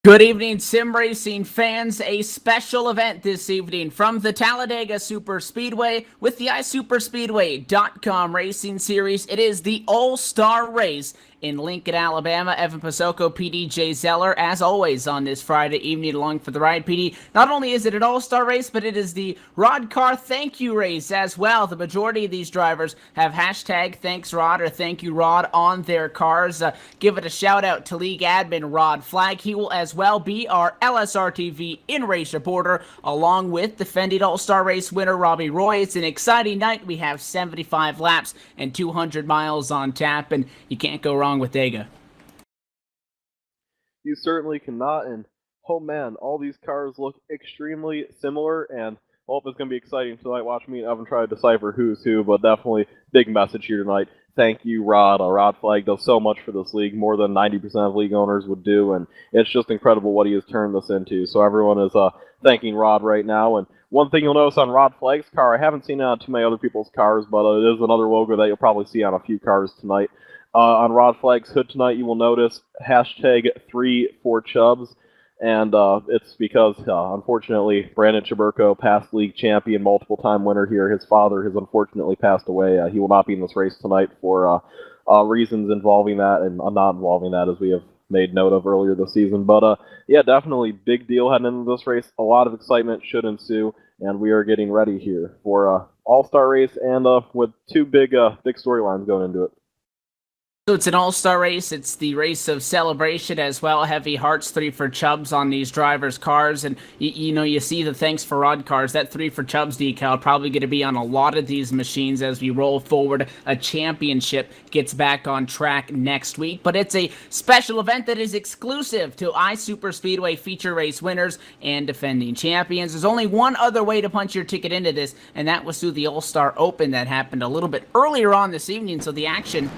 Good evening, sim racing fans. A special event this evening from the Talladega Super Speedway with the iSuperspeedway.com racing series. It is the All-Star Race in Lincoln, Alabama. Evan Pasoko, PD, Jay Zeller, as always on this Friday evening along for the ride. PD, not only is it an all-star race, but it is the Rod Car Thank You race as well. The majority of these drivers have hashtag Thanks Rod or Thank You Rod on their cars. Give it a shout out to league admin Rod Flag. He will as well be our LSRTV in-race reporter along with defending all-star race winner Robbie Roy. It's an exciting night. We have 75 laps and 200 miles on tap, and you can't go wrong with Dega. You certainly cannot, and oh man, all these cars look extremely similar, and it's going to be exciting tonight. Watch me and Evan try to decipher who's who, but definitely big message here tonight. Thank you, Rod. Rod Flag does so much for this league, more than 90% of league owners would do, and it's just incredible what he has turned this into. So everyone is thanking Rod right now, and one thing you'll notice on Rod Flag's car, I haven't seen it on too many other people's cars, but it is another logo that you'll probably see on a few cars tonight. On Rod Flag's hood tonight, you will notice hashtag 3-4Chubs, and it's because, unfortunately, Brandon Chiburko, past league champion, multiple-time winner here, his father has unfortunately passed away. He will not be in this race tonight for reasons involving that and not involving that, as we have made note of earlier this season. But, yeah, definitely big deal heading into this race. A lot of excitement should ensue, and we are getting ready here for all-star race and with two big storylines going into it. So it's an all-star race. It's the race of celebration as well. Heavy hearts, 3-for-Chubs on these drivers' cars. And, you see the Thanks for Rod cars. That 3-for-Chubs decal probably going to be on a lot of these machines as we roll forward. A championship gets back on track next week. But it's a special event that is exclusive to iSuperspeedway feature race winners and defending champions. There's only one other way to punch your ticket into this, and that was through the All-Star Open that happened a little bit earlier on this evening. So the action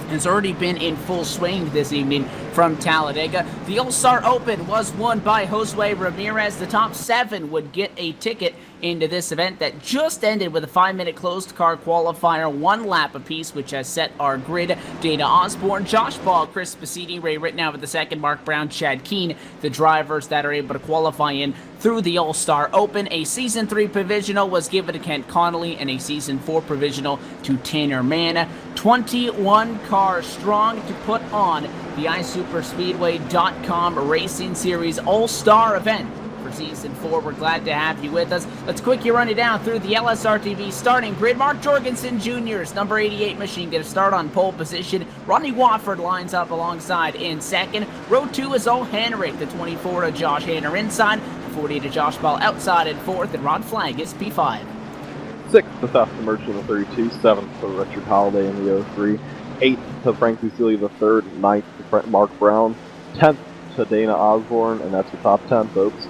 has already been in full swing this evening from Talladega. The All-Star Open was won by Josue Ramirez. The top 7 would get a ticket into this event that just ended with a 5-minute closed car qualifier, 1 lap apiece, which has set our grid. Dana Osborne, Josh Ball, Chris Spacini, Ray Rittenhour with the second, Mark Brown, Chad Keene, the drivers that are able to qualify in through the All-Star Open. A Season 3 provisional was given to Kent Connolly and a Season 4 provisional to Tanner Mann. 21 cars strong to put on the iSuperspeedway.com Racing Series All-Star event for Season 4. We're glad to have you with us. Let's quickly run it down through the LSRTV starting grid. Mark Jorgensen Jr.'s number 88 machine get a start on pole position. Ronnie Wofford lines up alongside in second. Row 2 is O. Henrik, the 24 to Josh Hanner inside. 40 to Josh Ball outside in fourth, and Rod Flag is P5. 6th to Theft Emerging in the 32, 7th to Richard Holiday in the 03, 8th to Frank Lucili the 3rd, 9th to Mark Brown, 10th to Dana Osborne, and that's your top 10, folks.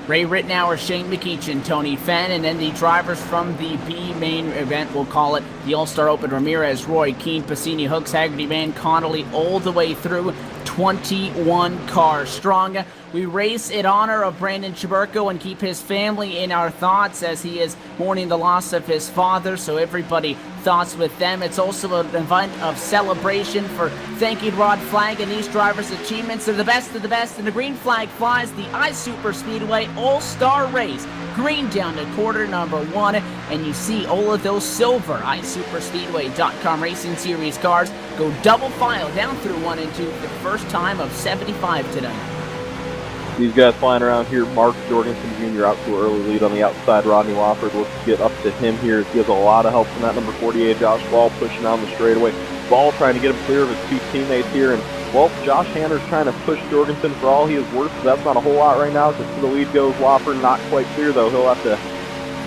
Ray Rittenhour, Shane McEachin, Tony Fenn, and then the drivers from the B main event, we'll call it the All-Star Open. Ramirez, Roy, Keene, Pacini, Hooks, Haggerty, Mann, Connolly, all the way through. 21 cars strong. We race in honor of Brandon Chiburko and keep his family in our thoughts as he is mourning the loss of his father, so everybody thoughts with them. It's also an event of celebration for thanking Rod Flag and these drivers' achievements. They're the best of the best, and the green flag flies. The iSuperspeedway All-Star Race. Green down to quarter number 1, and you see all of those silver iSuperspeedway.com Racing Series cars go double file down through 1 and 2 for the first time of 75 tonight. These guys flying around here. Mark Jorgensen Jr. out to an early lead on the outside. Rodney Wofford looks to get up to him here. He has a lot of help from that number 48, Josh Ball, pushing down the straightaway. Ball trying to get him clear of his 2 teammates here. And, well, Josh Hanner's trying to push Jorgensen for all he is worth. So that's not a whole lot right now because to the lead goes Wofford. Not quite clear, though. He'll have to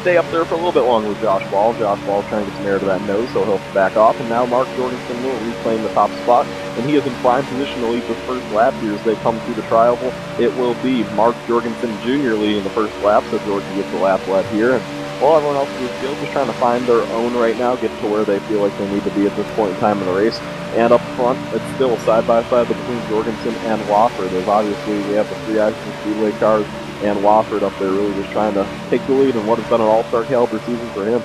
stay up there for a little bit longer with Josh Ball. Josh Ball trying to get some air to that nose, so he'll back off. And now Mark Jorgensen will reclaim the top spot. And he is in prime position to lead the first lap here as they come through the tri-oval. It will be Mark Jorgensen Jr. leading the first lap, so Jordan gets the lap led here. And while everyone else is still just trying to find their own right now, get to where they feel like they need to be at this point in time in the race. And up front, it's still side-by-side between Jorgensen and Wofford, as obviously we have the 3 Action Speedway cars and Wofford up there really just trying to take the lead in what has been an all-star caliber season for him.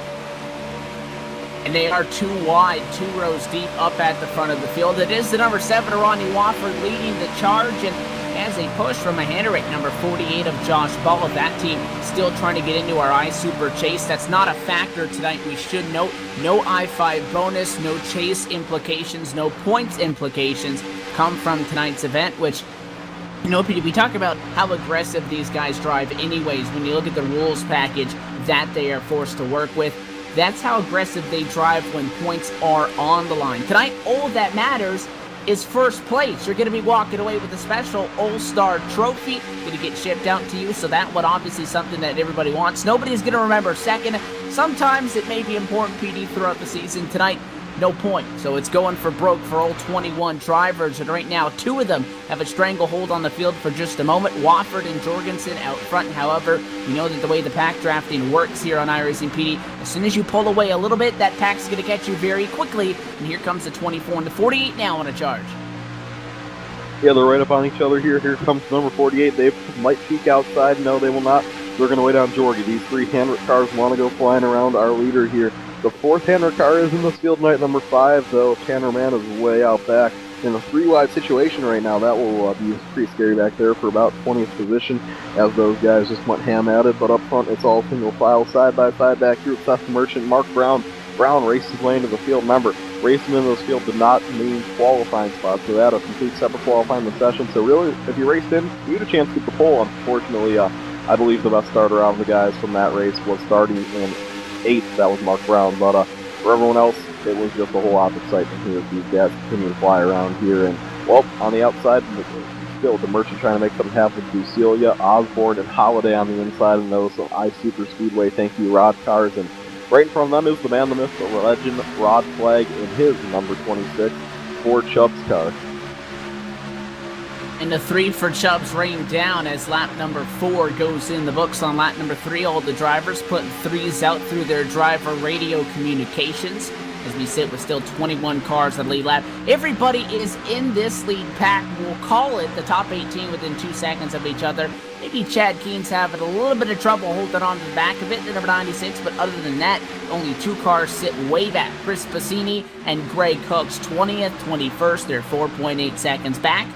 And they are 2 wide, 2 rows deep up at the front of the field. It is the number 7, Ronnie Wofford, leading the charge. And as a push from a Henrik, number 48 of Josh Ball of that team, still trying to get into our I-Super chase. That's not a factor tonight, we should note. No I-5 bonus, no chase implications, no points implications come from tonight's event, which, you know, we talk about how aggressive these guys drive anyways. When you look at the rules package that they are forced to work with, that's how aggressive they drive when points are on the line. Tonight, all that matters is first place. You're going to be walking away with a special All-Star trophy. Going to get shipped out to you, so that would obviously something that everybody wants. Nobody's going to remember second. Sometimes it may be important, PD, throughout the season. Tonight, no point. So it's going for broke for all 21 drivers, and right now 2 of them have a stranglehold on the field for just a moment. Wofford and Jorgensen out front. However, you know that the way the pack drafting works here on iRacing PD, as soon as you pull away a little bit, that pack's going to catch you very quickly, and here comes the 24 and the 48 now on a charge. Yeah, they're right up on each other here. Here comes number 48. They might peek outside. No, they will not. They're going to wait on Jorgie. These 3 Henrik cars want to go flying around our leader here. The 4th Henrik car is in this field tonight, number 5, though. Tanner Mann is way out back in a 3-wide situation right now. That will be pretty scary back there for about 20th position, as those guys just went ham at it. But up front, it's all single file, side by side back here with Seth Merchant, Mark Brown. Brown races his way into the field. Remember, racing into this field did not mean qualifying spots, so they had a complete separate qualifying session. So really, if you raced in, you had a chance to get the pole. Unfortunately, I believe the best starter out of the guys from that race was starting in 8th. That was Mark Brown. But for everyone else, it was just a whole lot of excitement here as these guys continue to fly around here. And, well, on the outside, still the Merchant trying to make something happen with Ducelia, Osborne, and Holiday on the inside of those. So I-Super Speedway, thank you, Rod Cars. And right in front of them is the man, the myth, the legend, Rod Flag, in his number 26 Ford Chubbs car. And the 3 for Chubbs rain down as lap number 4 goes in the books. On lap number 3, all the drivers put 3s out through their driver radio communications as we sit with still 21 cars on the lead lap. Everybody is in this lead pack. We'll call it the top 18 within 2 seconds of each other. Maybe Chad Keen's having a little bit of trouble holding on to the back of it, the number 96, but other than that, only 2 cars sit way back. Chris Bassini and Greg Hooks, 20th, 21st. They're 4.8 seconds back.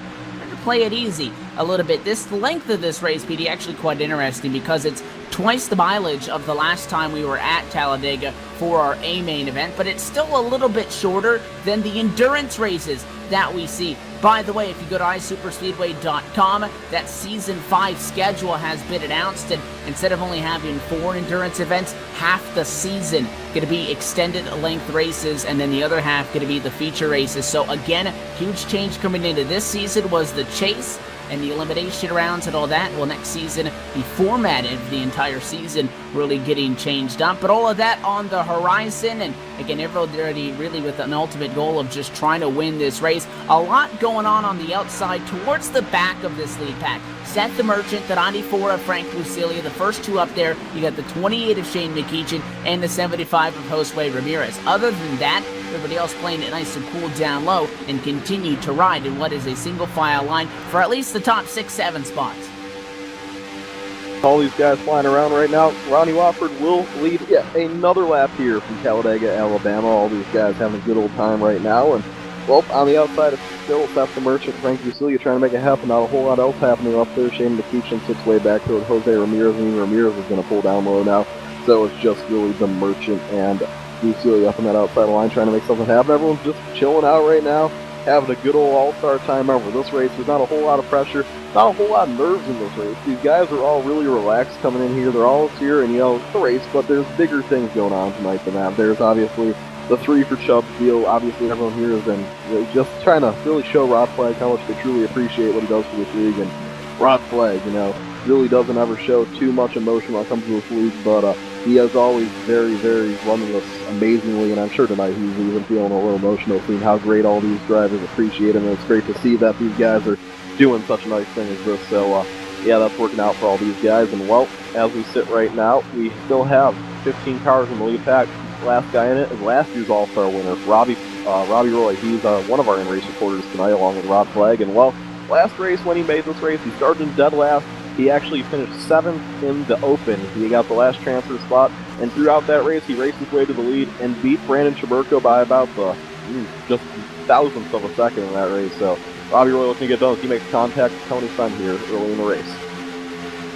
Play it easy a little bit. The length of this race, PD, actually quite interesting because it's twice the mileage of the last time we were at Talladega for our A main event, but it's still a little bit shorter than the endurance races that we see. By the way, if you go to iSuperspeedway.com, that Season 5 schedule has been announced, and instead of only having 4 endurance events, half the season going to be extended length races, and then the other half going to be the feature races. So again, huge change coming into this season was the chase and the elimination rounds and all that. Well, next season, the format of the entire season really getting changed up. But all of that on the horizon, and again, everybody really with an ultimate goal of just trying to win this race. A lot going on the outside towards the back of this lead pack. Seth the Merchant, the 94 of Frank Lucilia, the first 2 up there. You got the 28 of Shane McEachin and the 75 of Josue Ramirez. Other than that, everybody else playing it nice and cool down low and continue to ride in what is a single file line for at least the top 6-7 spots. All these guys flying around right now. Ronnie Wofford will lead yet another lap here from Talladega, Alabama. All these guys having a good old time right now. And, well, on the outside, it's still Seth the Merchant, Frank Lucilia trying to make it happen. Not a whole lot else happening up there. Shane McEachin sits way back toward Jose Ramirez, and Ramirez is going to pull down low now. So it's just really the Merchant and Lucilia up on that outside line trying to make something happen. Everyone's just chilling out right now, having a good old all-star time. Remember, this race, there's not a whole lot of pressure, not a whole lot of nerves in this race. These guys are all really relaxed coming in here. They're all here, and, you know, it's a race, but there's bigger things going on tonight than that. There's obviously the 3 for Chubbs deal. Obviously, everyone here has been just trying to really show Rod Flag how much they truly appreciate what he does for this league. And Rod Flag, you know, really doesn't ever show too much emotion when it comes to this league, but he is always very, very running this amazingly, and I'm sure tonight he's even feeling a little emotional seeing how great all these drivers appreciate him, and it's great to see that these guys are doing such a nice thing as this. So, yeah, that's working out for all these guys. And, well, as we sit right now, we still have 15 cars in the lead pack. Last guy in it is last year's All-Star winner, Robbie Roy. He's one of our in-race reporters tonight, along with Rod Flag. And, well, last race when he made this race, he started in dead last. He actually finished 7th in the Open. He got the last transfer spot, and throughout that race, he raced his way to the lead and beat Brandon Chaburko by about just thousandths of a second in that race. So Robbie Roy looking to get done. He makes contact with Tony Fenn here early in the race.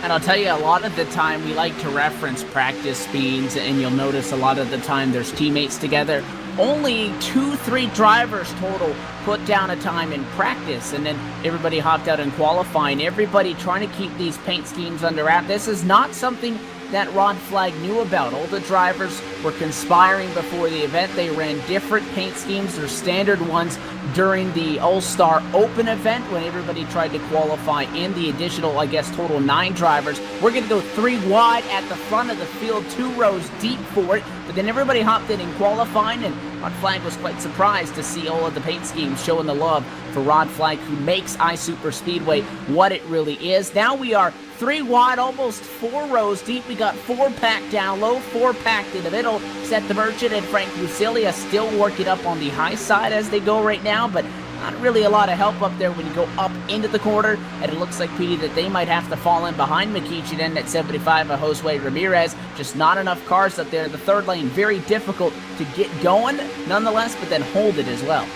And I'll tell you, a lot of the time we like to reference practice speeds, and you'll notice a lot of the time there's teammates together. Only 2-3 drivers total put down a time in practice, and then everybody hopped out in qualifying. Everybody trying to keep these paint schemes under wrap. This is not something that Rod Flag knew about. All the drivers were conspiring before the event. They ran different paint schemes or standard ones during the All-Star Open event when everybody tried to qualify in the additional, I guess, total 9 drivers. We're going to go 3 wide at the front of the field, 2 rows deep for it, but then everybody hopped in qualifying, and Rod Flag was quite surprised to see all of the paint schemes showing the love for Rod Flag, who makes iSuper Speedway what it really is. Now we are 3 wide, almost 4 rows deep. We got 4 packed down low, 4 packed in the middle. Seth the Merchant and Frank Lucilia still working up on the high side as they go right now, but not really a lot of help up there when you go up into the corner, and it looks like, Petey, that they might have to fall in behind McKeechin and at 75 of Josue Ramirez. Just not enough cars up there. The third lane, very difficult to get going nonetheless, but then hold it as well.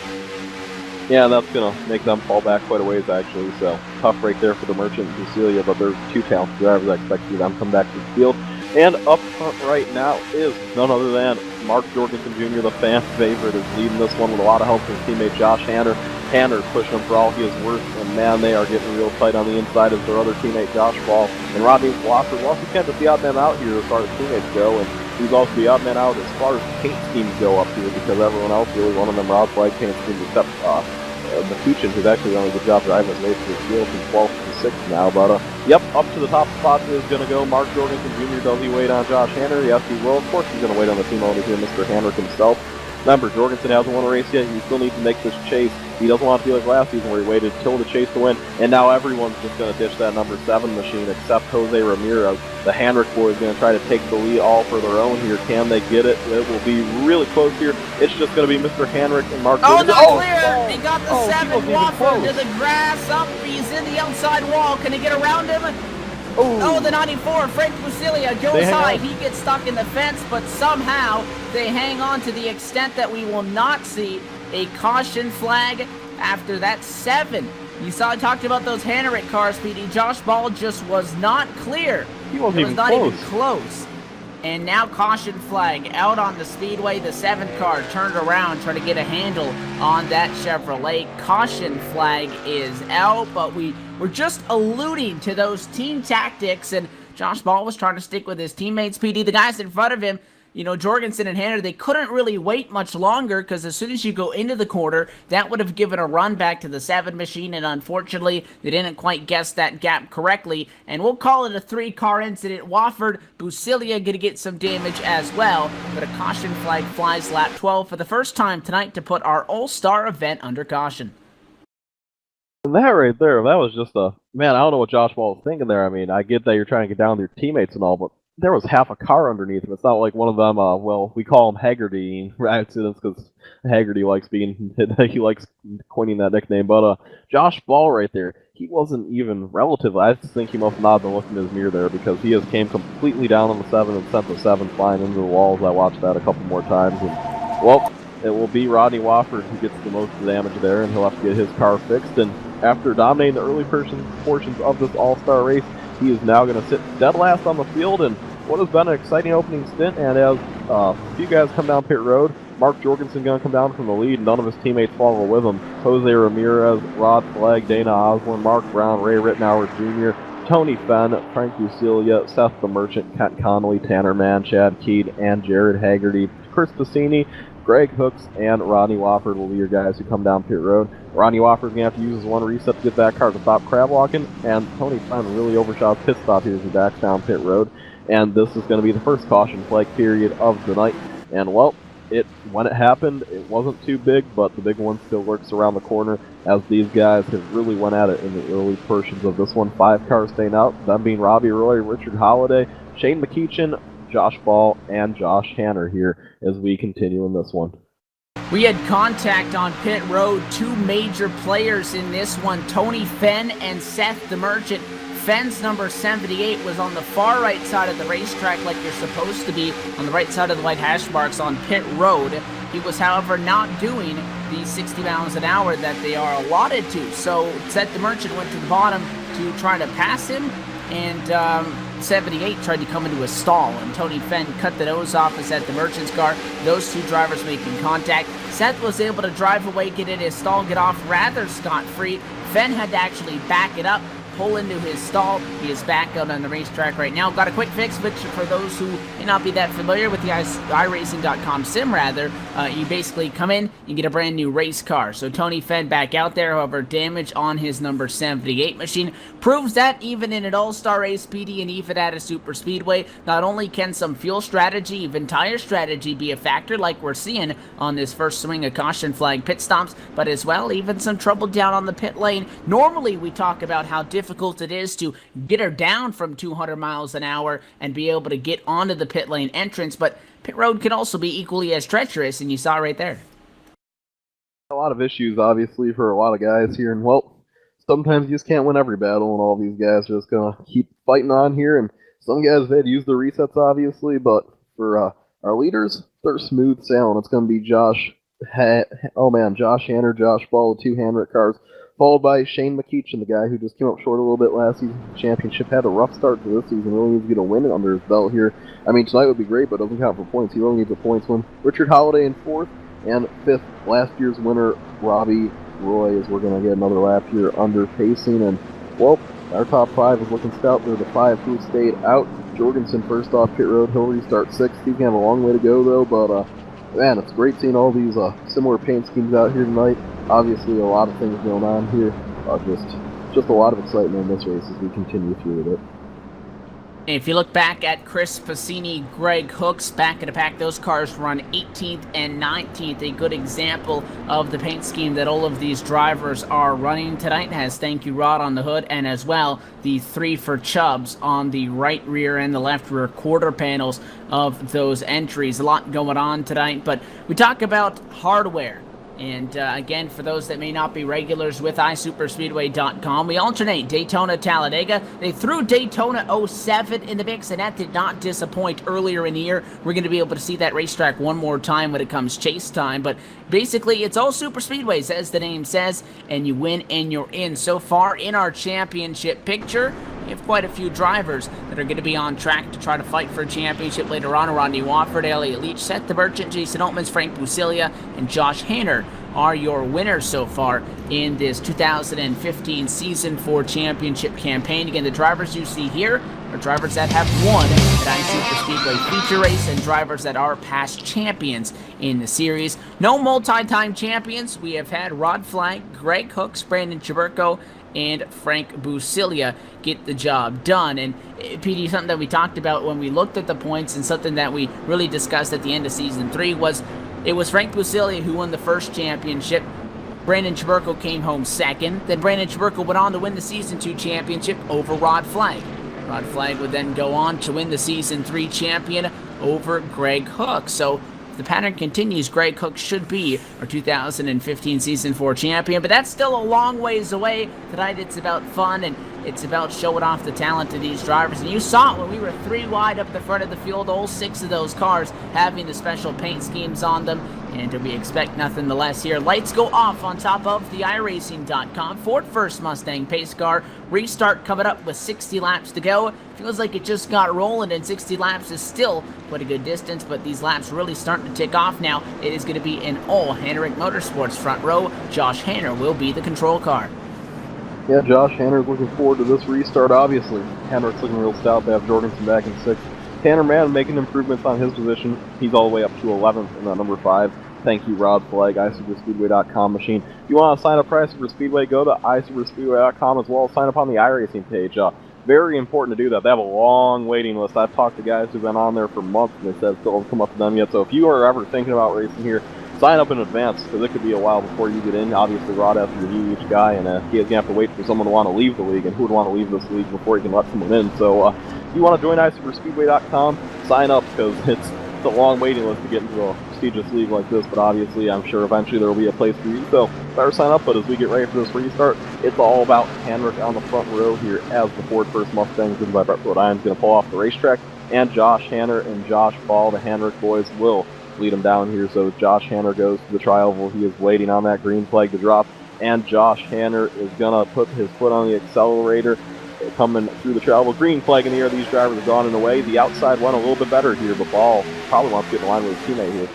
Yeah, and that's going to make them fall back quite a ways, actually. So, tough right there for the Merchant and Cecilia, but there's 2 talented drivers. I expect to see them come back to the field. And up front right now is none other than Mark Jorgensen Jr., the fan favorite, is leading this one with a lot of help from his teammate Josh Hanner. Hanner's pushing him for all he is worth, and man, they are getting real tight on the inside as their other teammate Josh Ball. And Rodney Wofford, well, he can't just the odd man out here as far as teammates go, and he's also the odd man out as far as paint schemes go up here, because everyone else really wanted them Rod Flag paint schemes except McKeechin, who's actually done a good job driving his race to the field from 12th to 6th now. But, yep, up to the top spot is going to go Mark Jorgensen Jr. Does he wait on Josh Hanner? Yes, he will. Of course, he's going to wait on the team owner here, Mr. Hanner himself. Remember, Jorgensen hasn't won a race yet. He still needs to make this chase. He doesn't want to be like last season where he waited till the chase to win, and now everyone's just going to ditch that number 7 machine except Jose Ramirez. The Hanrich boy is going to try to take the lead all for their own here. Can they get it? It will be really close here. It's just going to be Mr. Hanrich and Mark Jorgensen. Not clear! He got the 7 Wofford to the grass. Up, he's in the outside wall. Can he get around him? Oh, the 94, Frank Lucilia goes high. He gets stuck in the fence, but somehow they hang on to the extent that we will not see a caution flag after that 7. You saw I talked about those Hannerich cars, Petey. Josh Ball just was not clear. He wasn't even close. And now caution flag out on the speedway. The 7 car turned around trying to get a handle on that Chevrolet. Caution flag is out, but we're just alluding to those team tactics, and Josh Ball was trying to stick with his teammates, PD. The guys in front of him, you know, Jorgensen and Hanner, they couldn't really wait much longer because as soon as you go into the corner, that would have given a run back to the 7 machine, and unfortunately, they didn't quite guess that gap correctly, and we'll call it a 3-car incident. Wofford, Bucilia going to get some damage as well, but a caution flag flies lap 12 for the first time tonight to put our All-Star event under caution. And that right there, that was just man, I don't know what Josh Ball was thinking there. I mean, I get that you're trying to get down with your teammates and all, but there was half a car underneath him. It's not like one of them, well, we call him Haggerty accidents because Haggerty likes he likes coining that nickname. But Josh Ball right there, he wasn't even relative. I just think he must not have been looking in his mirror there because he has came completely down on the 7 and sent the 7 flying into the walls. I watched that a couple more times. And, well, it will be Rodney Wofford who gets the most of the damage there, and he'll have to get his car fixed. And after dominating the early portions of this All-Star race, he is now going to sit dead last on the field in what has been an exciting opening stint. And as a few guys come down pit road, Mark Jorgensen going to come down from the lead. None of his teammates follow with him. Jose Ramirez, Rod Flag, Dana Osborne, Mark Brown, Ray Rittenauer Jr., Tony Fenn, Frank Lucilia, Seth the Merchant, Kent Connolly, Tanner Mann, Chad Keed, and Jared Haggerty. Chris Passini, Greg Hooks, and Rodney Wofford will be your guys who come down pit road. Rodney Wofford's going to have to use his one reset to get that car to stop crab walking, and Tony Fenn really overshot his pit stop here as he backs down pit road. And this is going to be the first caution flag period of the night. And, well, when it happened, it wasn't too big, but the big one still lurks around the corner as these guys have really went at it in the early portions of this one. 5 cars staying out, them being Robbie Roy, Richard Holliday, Shane McKeechin, Josh Ball, and Josh Hanner here as we continue in this one. We had contact on pit road, 2 major players in this one, Tony Fenn and Seth the Merchant. Fenn's number 78 was on the far right side of the racetrack like you're supposed to be, on the right side of the white hash marks on pit road. He was, however, not doing the 60 miles an hour that they are allotted to. So Seth the Merchant went to the bottom to try to pass him, and 78 tried to come into a stall, and Tony Fenn cut the nose off of Seth the Merchant's car. Those two drivers making contact. Seth was able to drive away, get in his stall, get off rather scot-free. Fenn had to actually back it up, pull into his stall. He is back out on the racetrack right now. Got a quick fix, which for those who may not be that familiar with the iRacing.com sim, you basically come in, you get a brand new race car. So Tony Fenn back out there, however, damage on his number 78 machine proves that even in an all-star race, PD, and even at a super speedway, not only can some fuel strategy, even tire strategy be a factor like we're seeing on this first swing of caution flag pit stops, but as well, even some trouble down on the pit lane. Normally, we talk about how difficult it is to get her down from 200 miles an hour and be able to get onto the pit lane entrance, but pit road can also be equally as treacherous, and you saw right there. A lot of issues, obviously, for a lot of guys here, and well, sometimes you just can't win every battle, and all these guys are just gonna keep fighting on here, and some guys, they'd use the resets, obviously, but for our leaders, they're smooth sailing. It's gonna be Josh Hanner, Josh Ball, the two Hanrick cars, followed by Shane McKeachin, the guy who just came up short a little bit last season. Championship had a rough start to this season. Really needs to get a win under his belt here. I mean, tonight would be great, but doesn't count for points. He really needs a points win. Richard Holiday in fourth, and fifth, last year's winner, Robbie Roy, as we're going to get another lap here under pacing. And, well, our top five is looking stout. They're the five who stayed out. Jorgensen first off pit road. He'll restart sixth. He's going to have a long way to go, though, but man, it's great seeing all these similar paint schemes out here tonight. Obviously, a lot of things going on here. Just a lot of excitement in this race as we continue through with it. If you look back at Chris Passini, Greg Hooks, back in the pack, those cars run 18th and 19th. A good example of the paint scheme that all of these drivers are running tonight. It has Thank You Rod on the hood, and as well, the 3 for Chubbs on the right rear and the left rear quarter panels of those entries. A lot going on tonight, but we talk about hardware. And again, for those that may not be regulars with iSuperspeedway.com, we alternate Daytona, Talladega. They threw Daytona 07 in the mix, and that did not disappoint earlier in the year. We're going to be able to see that racetrack one more time when it comes chase time. But basically, it's all super speedways, as the name says, and you win and you're in. So far in our championship picture, we have quite a few drivers that are going to be on track to try to fight for a championship later on. Rodney Wofford, Elliott Leach, Seth the Merchant, Jason Altmans, Frank Busilia, and Josh Hanner are your winners so far in this 2015 Season 4 Championship campaign. Again, the drivers you see here are drivers that have won at iSuperspeedway feature race and drivers that are past champions in the series. No multi-time champions. We have had Rod Flag, Greg Hooks, Brandon Chiburko, and Frank Busilia get the job done. And PD, something that we talked about when we looked at the points, and something that we really discussed at the end of Season 3 was it was Frank Busilia who won the first championship. Brandon Chiburko came home second. Then Brandon Chiburko went on to win the Season 2 championship over Rod Flag. Rod Flag would then go on to win the Season 3 champion over Greg Hooks. So if the pattern continues, Greg Hooks should be our 2015 Season 4 champion, but that's still a long ways away. Tonight it's about fun, and it's about showing off the talent of these drivers. And you saw it when we were 3 wide up the front of the field, all 6 of those cars having the special paint schemes on them. And we expect nothing less here. Lights go off on top of the iRacing.com. Ford First Mustang pace car. Restart coming up with 60 laps to go. Feels like it just got rolling, and 60 laps is still quite a good distance, but these laps really starting to tick off now. It is going to be an all Hanrick Motorsports front row. Josh Hanner will be the control car. Yeah, Josh Hanner's looking forward to this restart, obviously. Hanrick's looking real stout. They have Jorgensen back in 6th. Tanner Mann making improvements on his position. He's all the way up to 11th in number 5. Thank you, Rod Flag, iSuperspeedway.com machine. If you want to sign up for iSuperspeedway, go to iSuperspeedway.com as well. Sign up on the iRacing page. Very important to do that. They have a long waiting list. I've talked to guys who've been on there for months, and they said still haven't come up to them yet. So if you are ever thinking about racing here, sign up in advance, because it could be a while before you get in. Obviously, Rod has to review each guy, and he's going to have to wait for someone to want to leave the league, and who would want to leave this league before he can let someone in. So if you want to join iSuperspeedway.com, sign up, because it's a long waiting list to get into a prestigious league like this, but obviously I'm sure eventually there will be a place for you, so better sign up. But as we get ready for this restart, it's all about Hanrick on the front row here as the Ford First Mustang, driven by Brett Rhode Island, is going to pull off the racetrack. and Josh Hanner and Josh Ball, the Hanrick boys, will lead him down here. So Josh Hanner goes to the tri-oval. He is waiting on that green flag to drop, and Josh Hanner is going to put his foot on the accelerator. Coming through the tri-oval, green flag in the air. These drivers have gone in the way. The outside went a little bit better here, but Ball probably wants to get in line with his teammate here.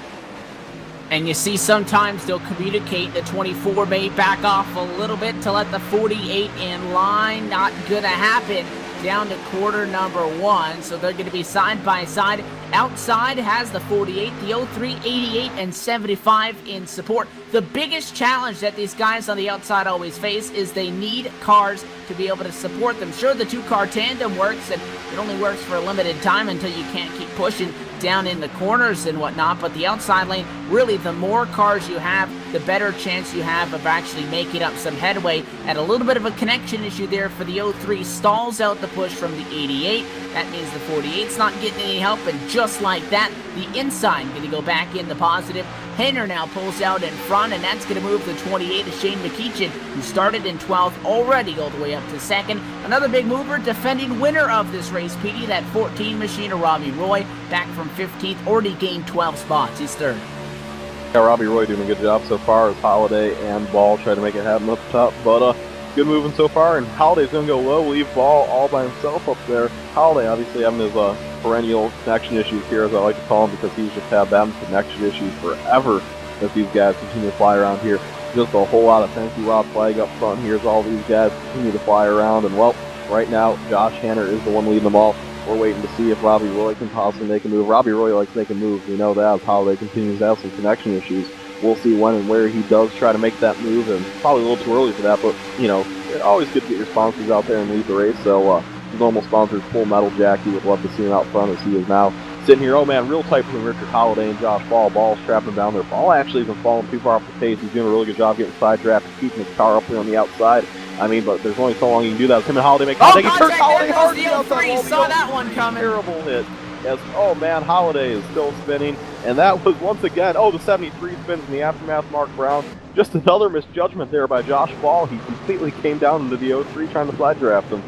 And you see sometimes they'll communicate the 24 may back off a little bit to let the 48 in line. Not going to happen down to quarter number 1. So they're going to be side by side. Outside has the 48, the 03, 88, and 75 in support. The biggest challenge that these guys on the outside always face is they need cars to be able to support them. Sure, the two-car tandem works, and it only works for a limited time until you can't keep pushing down in the corners and whatnot, but the outside lane, really, the more cars you have, the better chance you have of actually making up some headway. And a little bit of a connection issue there for the 03, stalls out the push from the 88. That means the 48's not getting any help, and just like that, the inside going to go back in the positive. Henner now pulls out in front, and that's going to move the 28 to Shane McEachin, who started in 12th, already all the way up to 2nd. Another big mover, defending winner of this race, PD, that 14 machine of Robbie Roy, back from 15th, already gained 12 spots. He's 3rd. Yeah, Robbie Roy doing a good job so far as Holiday and Ball try to make it happen up top, but good moving so far, and Holiday's going to go low, leave Ball all by himself up there. Holiday obviously having his perennial connection issues here, as I like to call them, because he's just had them connection issues forever as these guys continue to fly around here. Just a whole lot of thank you Rob flag up front here as all these guys continue to fly around, and well, right now Josh Hanner is the one leading them all. We're waiting to see if Robbie Roy can possibly make a move. Robbie Roy likes making moves. We know that as Holiday continues to have some connection issues. We'll see when and where he does try to make that move, and probably a little too early for that, but, you know, it's always good to get your sponsors out there and lead the race. So, normal sponsors, Full Metal Jackie, would love to see him out front as he is now sitting here. Oh, man, real tight between Richard Holiday and Josh Ball. Ball's trapping him down there. Ball actually isn't falling too far off the pace. He's doing a really good job getting side draft and keeping his car up there on the outside. I mean, but there's only so long you can do that. Him and Holiday make contact. He turns Holiday hard. The 03, saw that one coming. Terrible hit. Yes, oh man, Holiday is still spinning, and that was once again, the 73 spins in the aftermath. Mark Brown, just another misjudgment there by Josh Ball. He completely came down into the 03 trying to slide draft him.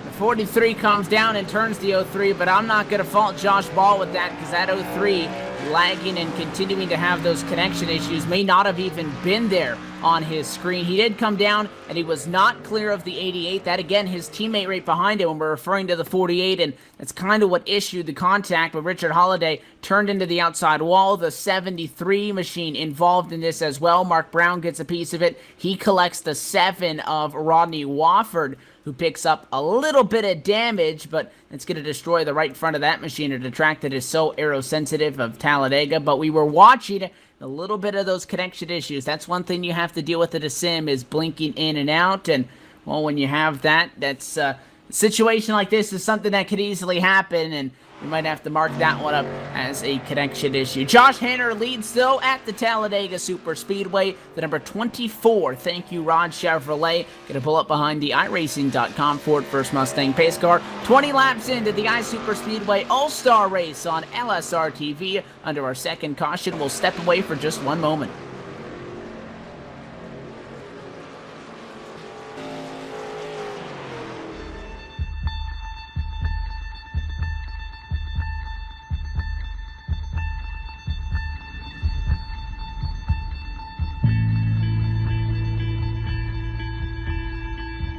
The 43 comes down and turns the 03, but I'm not going to fault Josh Ball with that, because that 03 lagging and continuing to have those connection issues may not have even been there on his screen. He did come down, and he was not clear of the 88. That, again, his teammate right behind him when we're referring to the 48, and that's kind of what issued the contact, but Richard Holiday turned into the outside wall. The 73 machine involved in this as well. Mark Brown gets a piece of it. He collects the 7 of Rodney Wofford, who picks up a little bit of damage, but it's going to destroy the right front of that machine, a track that is so aerosensitive of Talladega. But we were watching a little bit of those connection issues. That's one thing you have to deal with at a sim, is blinking in and out. And, well, when you have that, that's a situation like this is something that could easily happen, and we might have to mark that one up as a connection issue. Josh Hanner leads, though, at the Talladega Superspeedway, the number 24. Thank you, Rod Chevrolet. Going to pull up behind the iRacing.com Ford First Mustang pace car. 20 laps into the iSuperspeedway All-Star Race on LSRTV. Under our second caution, we'll step away for just one moment.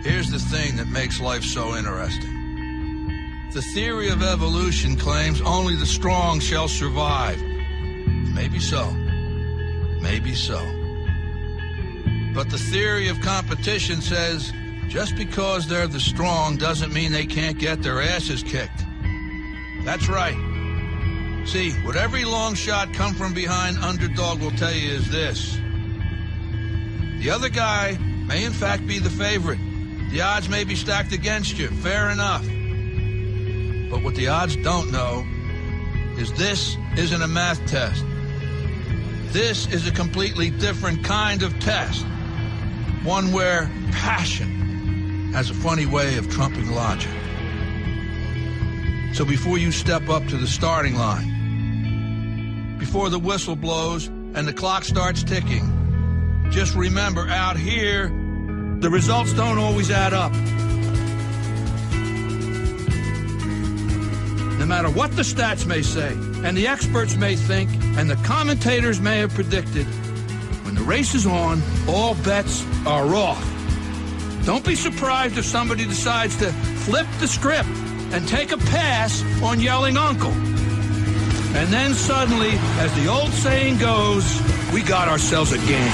Here's the thing that makes life so interesting. The theory of evolution claims only the strong shall survive. Maybe so. Maybe so. But the theory of competition says just because they're the strong doesn't mean they can't get their asses kicked. That's right. See, what every long shot come from behind underdog will tell you is this. The other guy may in fact be the favorite. The odds may be stacked against you, fair enough. But what the odds don't know is this isn't a math test. This is a completely different kind of test. One where passion has a funny way of trumping logic. So before you step up to the starting line, before the whistle blows and the clock starts ticking, just remember, out here, the results don't always add up. No matter what the stats may say, and the experts may think, and the commentators may have predicted, when the race is on, all bets are off. Don't be surprised if somebody decides to flip the script and take a pass on yelling uncle. And then suddenly, as the old saying goes, we got ourselves a game.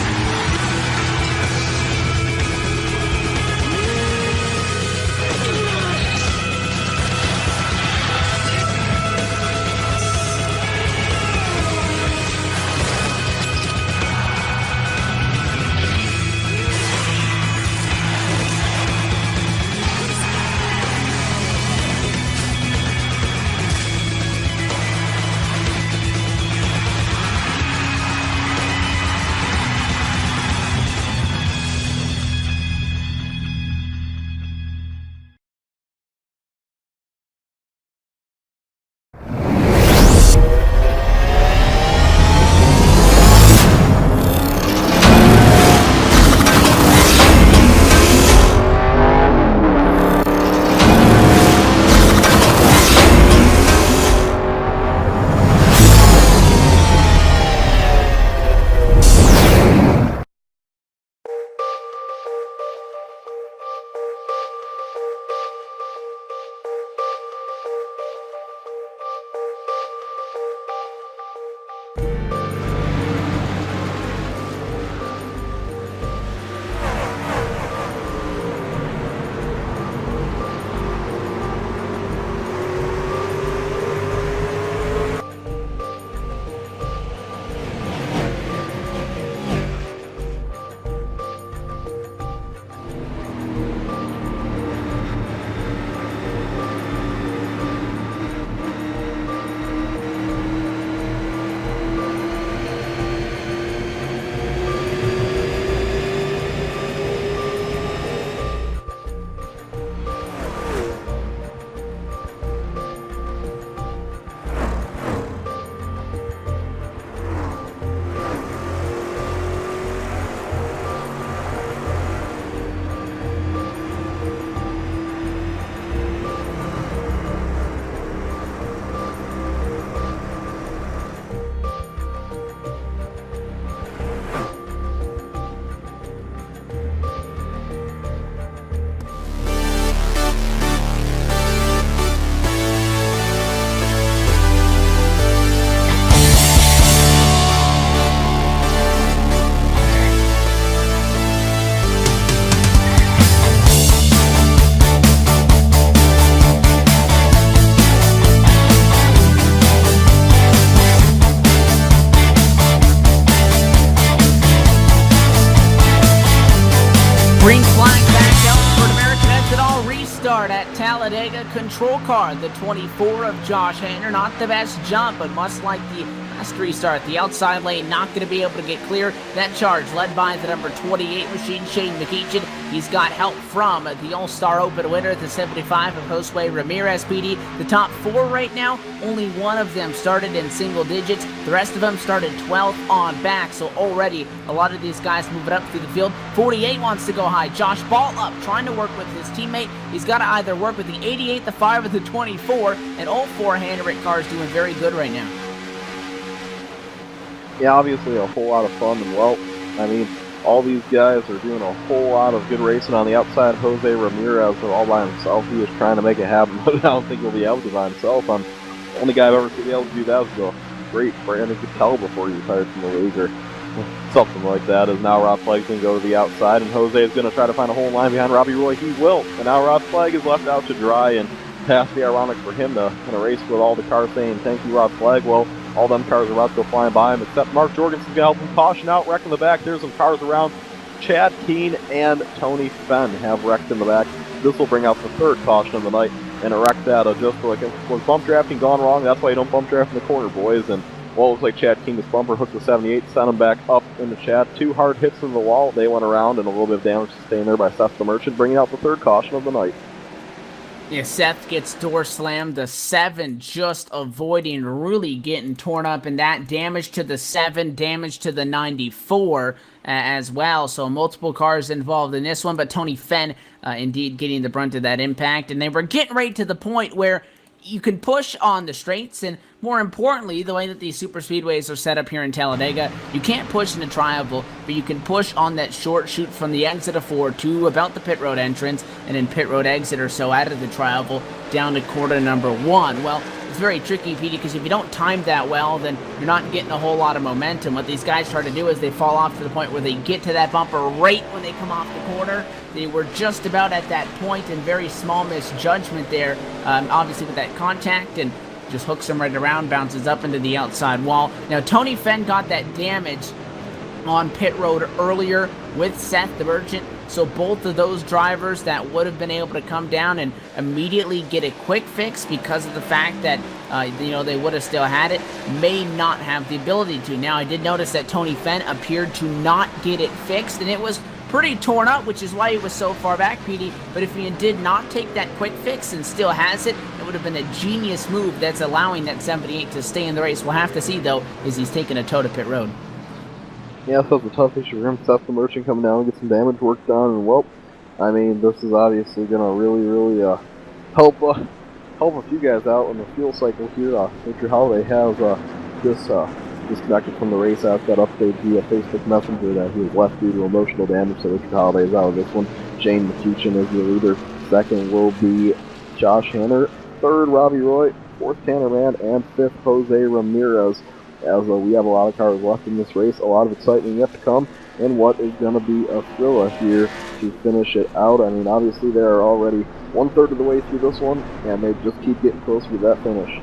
Green flag back out for an American Ethanol restart at Talladega. Control car, the 24 of Josh Hayner. Not the best jump, but much like the last restart, the outside lane not going to be able to get clear. That charge led by the number 28 machine, Shane McEachin. He's got help from the All-Star Open winner, the 75 of Josue Ramirez PD. The top four right now, only one of them started in single digits. The rest of them started 12th on back, so already a lot of these guys moving up through the field. 48 wants to go high. Josh Ball up, trying to work with his teammate. He's got to either work with the 88, the 5, or the 24, and all four Hendrick cars doing very good right now. Yeah, obviously a whole lot of fun, and well, I mean, all these guys are doing a whole lot of good racing on the outside. Jose Ramirez all by himself. He was trying to make it happen, but I don't think he'll be able to by himself. The only guy I've ever seen able to do that was the great Brandon Cattell before he retired from the league, or something like that. As now Rod Flagg's going to go to the outside, and Jose is going to try to find a hole in line behind Robbie Roy. He will, and now Rod Flagg is left out to dry, and it has to be ironic for him to kind of race with all the cars saying, "Thank you, Rod Flagg." Well, all them cars are about to go flying by him, except Mark Jorgensen's going to help him caution out, wreck in the back. There's some cars around. Chad Keene and Tony Fenn have wrecked in the back. This will bring out the third caution of the night, and it wrecked that just like was bump drafting gone wrong. That's why you don't bump draft in the corner, boys. And well, it looks like Chad Keene's bumper hooked the 78, sent him back up into Chad. Two hard hits in the wall. They went around, and a little bit of damage sustained there by Seth the Merchant, bringing out the third caution of the night. Yeah, Seth gets door slammed. The 7 just avoiding really getting torn up, and that damage to the 7, damage to the 94 as well. So multiple cars involved in this one, but Tony Fenn indeed getting the brunt of that impact. And they were getting right to the point where you can push on the straights, and more importantly, the way that these super speedways are set up here in Talladega, you can't push in a tri-oval, but you can push on that short chute from the exit of 4 to about the pit road entrance, and then pit road exit or so out of the tri-oval down to corner number 1. Well, it's very tricky, Petey, because if you don't time that well, then you're not getting a whole lot of momentum. What these guys try to do is they fall off to the point where they get to that bumper right when they come off the corner. They were just about at that point, and very small misjudgment there, obviously with that contact, and just hooks him right around, bounces up into the outside wall. Now, Tony Fenn got that damage on pit road earlier with Seth the Merchant, so both of those drivers that would have been able to come down and immediately get a quick fix because of the fact that they would have still had it, may not have the ability to. Now, I did notice that Tony Fenn appeared to not get it fixed, and it was pretty torn up, which is why he was so far back, Petey. But if he did not take that quick fix and still has it, it would have been a genius move that's allowing that 78 to stay in the race. We'll have to see, though, is he's taking a toe to pit road. Yeah, so it's a tough issue for him. Seth the Merchant coming down and get some damage work done, and well, I mean, this is obviously going to really help a few guys out in the fuel cycle here. Richard Holiday has disconnected from the race. I've got updated via Facebook Messenger that he was left due to emotional damage, so Richard Holiday is out of this one. Shane McEachin is your leader. Second will be Josh Hanner. Third, Robbie Roy. Fourth, Tanner Mann. And fifth, Jose Ramirez. As we have a lot of cars left in this race, a lot of excitement yet to come, and what is going to be a thriller here to finish it out. I mean, obviously they are already 1/3 of the way through this one, and they just keep getting closer to that finish.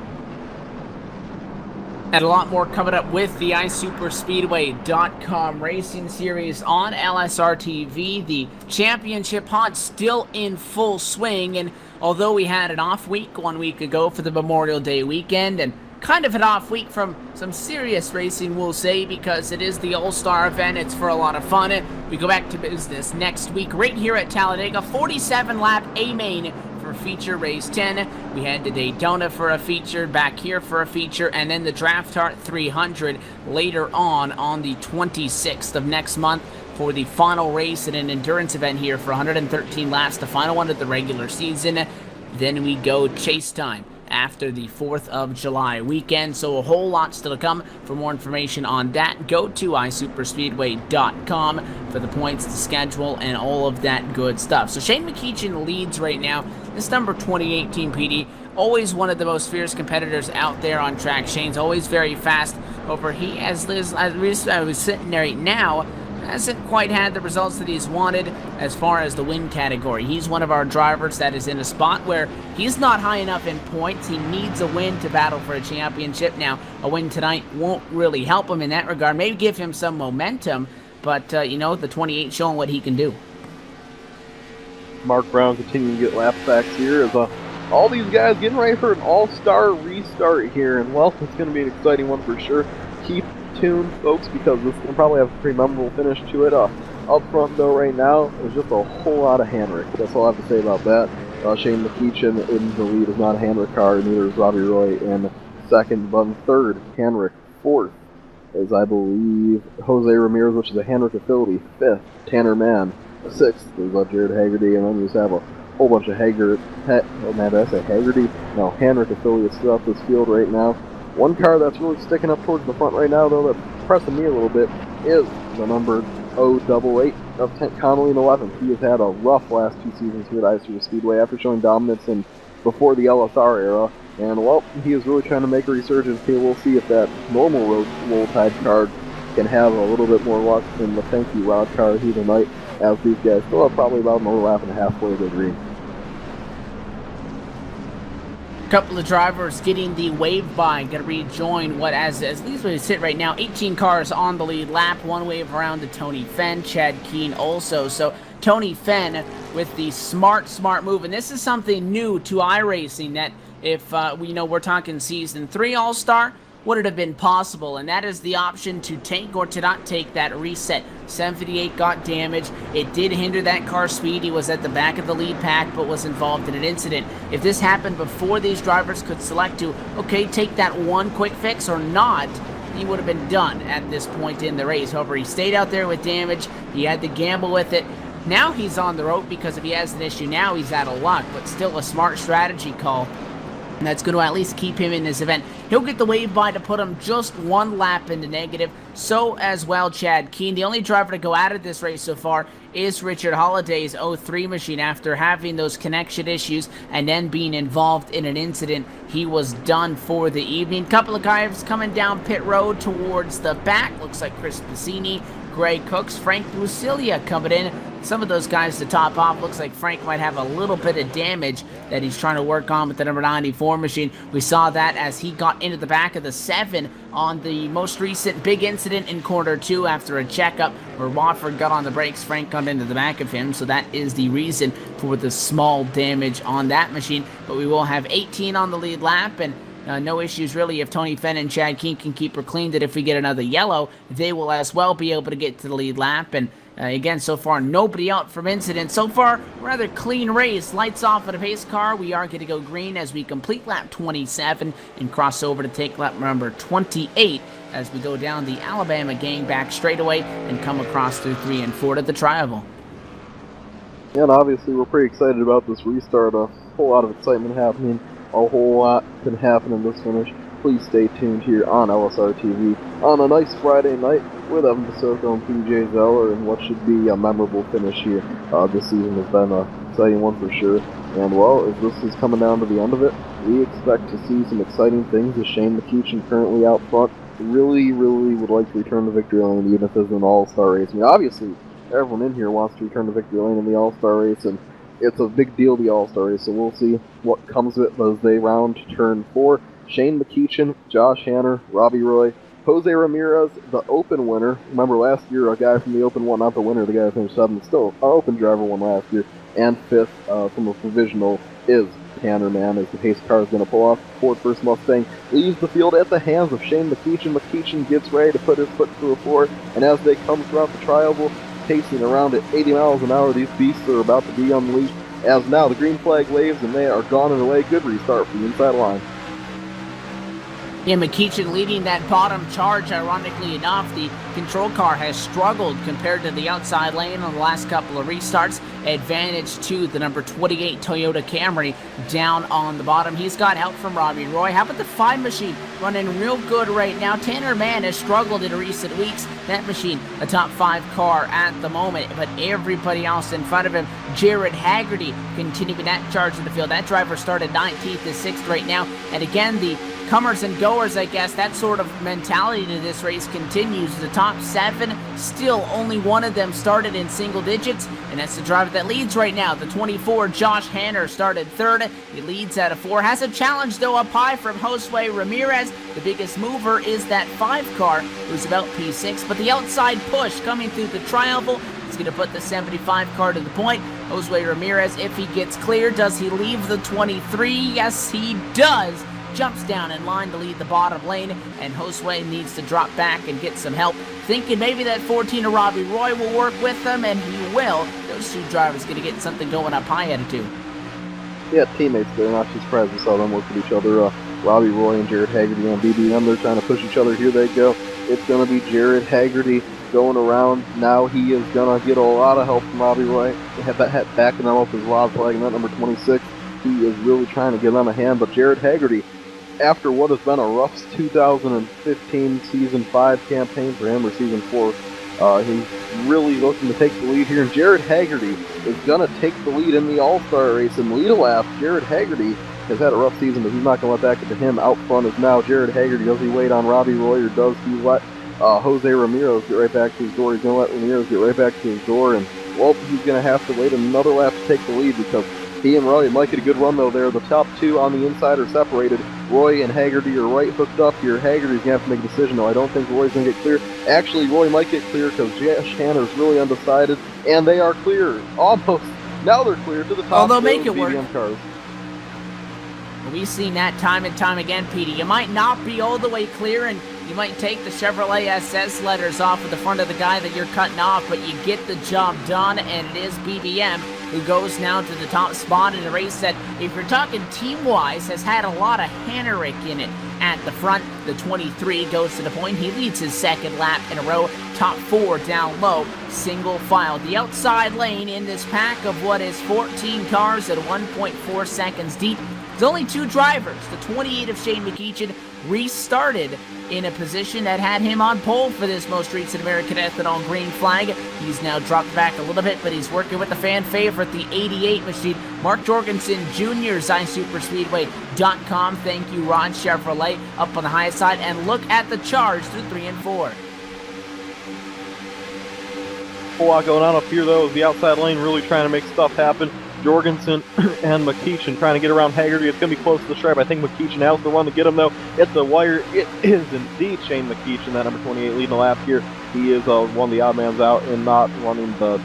And a lot more coming up with the iSuperspeedway.com racing series on LSRTV. The championship hunt still in full swing, and although we had an off week 1 week ago for the Memorial Day weekend, and kind of an off week from some serious racing, we'll say, because it is the All-Star event. It's for a lot of fun. We go back to business next week right here at Talladega. 47-lap A-Main for feature race 10. We head to Daytona for a feature, back here for a feature, and then the Draft Heart 300 later on the 26th of next month for the final race in an endurance event here for 113 laps, the final one of the regular season. Then we go chase time after the 4th of July weekend, so a whole lot still to come. For more information on that, go to iSuperspeedway.com for the points, the schedule, and all of that good stuff. So Shane McEachin leads right now. This number 2018 PD, always one of the most fierce competitors out there on track. Shane's always very fast. However, he, as I was sitting there right now, hasn't quite had the results that he's wanted as far as the win category. He's one of our drivers that is in a spot where he's not high enough in points. He needs a win to battle for a championship. Now, a win tonight won't really help him in that regard. Maybe give him some momentum, but, the 28 showing what he can do. Mark Brown continuing to get lap backs here as all these guys getting ready for an all-star restart here, and well, it's going to be an exciting one for sure. Keep tuned, folks, because this will probably have a pretty memorable finish to it. Up front, though, right now, there's just a whole lot of Hanrick. That's all I have to say about that. Shane McEachin in the lead is not a Hanrick car, neither is Robbie Roy in second, but in third, Hanrick. Fourth is, I believe, Jose Ramirez, which is a Hanrick affiliate. Fifth, Tanner Mann. Sixth is Jared Haggerty, and then you just have a whole bunch of Haggerty? No, Hanrick affiliates throughout this field right now. One car that's really sticking up towards the front right now, though, that's pressing me a little bit, is the number 088 of Tent Connolly in 11th. He has had a rough last 2 seasons here at Ice Speedway after showing dominance in before the LSR era. And, well, he is really trying to make a resurgence here. We'll see if that normal roll tide card can have a little bit more luck than the Thank You Rod card here tonight, as these guys still have probably about another lap and a half before they green. Couple of drivers getting the wave by, going to rejoin what, as these we sit right now, 18 cars on the lead lap, one wave around to Tony Fenn, Chad Keane also. So Tony Fenn with the smart move, and this is something new to iRacing, that if we're talking season 3 All-Star, would it have been possible? And that is the option to take or to not take that reset. 78 got damaged. It did hinder that car's speed. He was at the back of the lead pack, but was involved in an incident. If this happened before these drivers could select to, okay, take that one quick fix or not, he would have been done at this point in the race. However, he stayed out there with damage. He had to gamble with it. Now he's on the rope, because if he has an issue now, he's out of luck, but still a smart strategy call. And that's going to at least keep him in this event. He'll get the wave by to put him just one lap into negative. So as well, Chad Keane. The only driver to go out of this race so far is Richard Holliday's 03 machine. After having those connection issues and then being involved in an incident, he was done for the evening. Couple of guys coming down pit road towards the back. Looks like Chris Bassini, Greg Cooks, Frank Busilia coming in. Some of those guys to top off. Looks like Frank might have a little bit of damage that he's trying to work on with the number 94 machine. We saw that as he got into the back of the 7 on the most recent big incident in corner 2 after a checkup where Watford got on the brakes. Frank got into the back of him, so that is the reason for the small damage on that machine. But we will have 18 on the lead lap, and no issues really if Tony Fenn and Chad Keane can keep her clean. That if we get another yellow, they will as well be able to get to the lead lap. And again, so far, nobody out from incident. So far, rather clean race. Lights off at a pace car. We are going to go green as we complete lap 27 and cross over to take lap number 28 as we go down the Alabama gang back straightaway and come across through 3 and 4 to the tri-oval. Yeah, and obviously we're pretty excited about this restart. A whole lot of excitement happening. A whole lot can happen in this finish. Please stay tuned here on LSRTV on a nice Friday night with Evan Pasoko and PJ Zeller and what should be a memorable finish here. This season has been an exciting one for sure. And well, as this is coming down to the end of it, we expect to see some exciting things as Shane McEachin currently out front. Really would like to return to victory lane even if it's an all-star race. I mean, obviously, everyone in here wants to return to victory lane in the all-star race, and it's a big deal, the all-star race, so we'll see what comes of it as they round turn 4. Shane McEachin, Josh Hanner, Robbie Roy, Jose Ramirez, the Open winner. Remember last year, a guy from the Open won, not the winner, the guy who finished 7th, still our Open driver won last year. And 5th from a provisional is Tanner Mann, as the pace car is going to pull off. Ford First Mustang leaves the field at the hands of Shane McEachin. McEachin gets ready to put his foot through a floor, and as they come throughout the tri-oval, pacing around at 80 miles an hour, these beasts are about to be unleashed. As now the green flag waves and they are gone and away. Good restart for the inside line. Yeah, McEachin leading that bottom charge. Ironically enough, the control car has struggled compared to the outside lane on the last couple of restarts. Advantage to the number 28 Toyota Camry down on the bottom. He's got help from Robbie Roy. How about the 5 machine running real good right now? Tanner Mann has struggled in recent weeks. That machine, a top 5 car at the moment, but everybody else in front of him. Jared Haggerty continuing that charge in the field. That driver started 19th to 6th right now. And again, the comers and goers, I guess, that sort of mentality to this race continues. The top 7, still only one of them started in single digits, and that's the driver that leads right now. The 24, Josh Hanner, started 3rd. He leads out of 4. Has a challenge, though, up high from Josue Ramirez. The biggest mover is that 5 car, who's about P6, but the outside push coming through the tri-oval is going to put the 75 car to the point. Josue Ramirez, if he gets clear, does he leave the 23? Yes, he does. Jumps down in line to lead the bottom lane, and Josue needs to drop back and get some help. Thinking maybe that 14 of Robbie Roy will work with them, and he will. Those 2 drivers going to get something going up high at a 2. Yeah, teammates there, not too surprised we saw them work with each other. Robbie Roy and Jared Haggerty on BBM, they're trying to push each other. Here they go. It's going to be Jared Haggerty going around. Now he is going to get a lot of help from Robbie Roy. Backing them up as Rob flagging that number 26. He is really trying to get them a hand, but Jared Haggerty, after what has been a rough 2015 Season 5 campaign for him, or Season 4, he's really looking to take the lead here. And Jared Haggerty is going to take the lead in the All-Star race. And lead a lap, Jared Haggerty has had a rough season, but he's not going to let that get to him. Out front is now Jared Haggerty. Does he wait on Robbie Roy, or does he let Jose Ramirez get right back to his door? He's going to let Ramirez get right back to his door. And, well, he's going to have to wait another lap to take the lead, because he and Roy might get a good run, though, there. The top 2 on the inside are separated. Roy and Haggerty are right hooked up here. Haggerty's going to have to make a decision, though. I don't think Roy's going to get clear. Actually, Roy might get clear because Josh Hanner's really undecided. And they are clear. Almost. Now they're clear to the top of those BBM cars. We've seen that time and time again, Petey. You might not be all the way clear, and you might take the Chevrolet SS letters off of the front of the guy that you're cutting off, but you get the job done, and it is BBM who goes now to the top spot in a race that, if you're talking team-wise, has had a lot of Hannerick in it. At the front, the 23 goes to the point. He leads his 2nd lap in a row. Top 4 down low, single file. The outside lane in this pack of what is 14 cars at 1.4 seconds deep. There's only 2 drivers. The 28 of Shane McEachin restarted in a position that had him on pole for this most recent American Ethanol green flag. He's now dropped back a little bit, but he's working with the fan favorite, the 88 machine, Mark Jorgensen Jr., ZionSuperspeedway.com. Thank you, Ron Chevrolet, up on the high side. And look at the charge through 3 and 4. A whole lot going on up here, though, is the outside lane really trying to make stuff happen. Jorgensen and McEachin trying to get around Haggerty. It's going to be close to the stripe. I think McEachin has the one to get him, though. It's the wire. It is indeed Shane McEachin, that number 28, leading the lap here. He is one of the odd mans out and not running the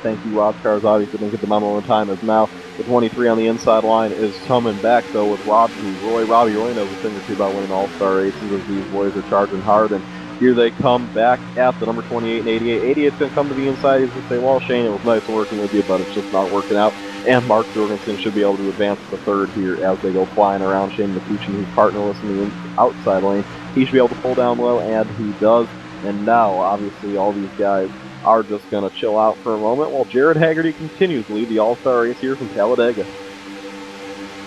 thank you Rod cars. Obviously didn't get the memo in time, as now the 23 on the inside line is coming back, though, with Robbie Roy. Robbie Roy knows a thing or two about winning all-star races, as these boys are charging hard. And here they come back at the number 28 and 88. 88's going to come to the inside. He's going to say, well, Shane, it was nice working with you, but it's just not working out. And Mark Jorgensen should be able to advance to the third here as they go flying around Shane McEachin, who's partnerless in the outside lane. He should be able to pull down low, and he does. And now, obviously, all these guys are just going to chill out for a moment while Jared Haggerty continues to lead the All-Star race here from Talladega.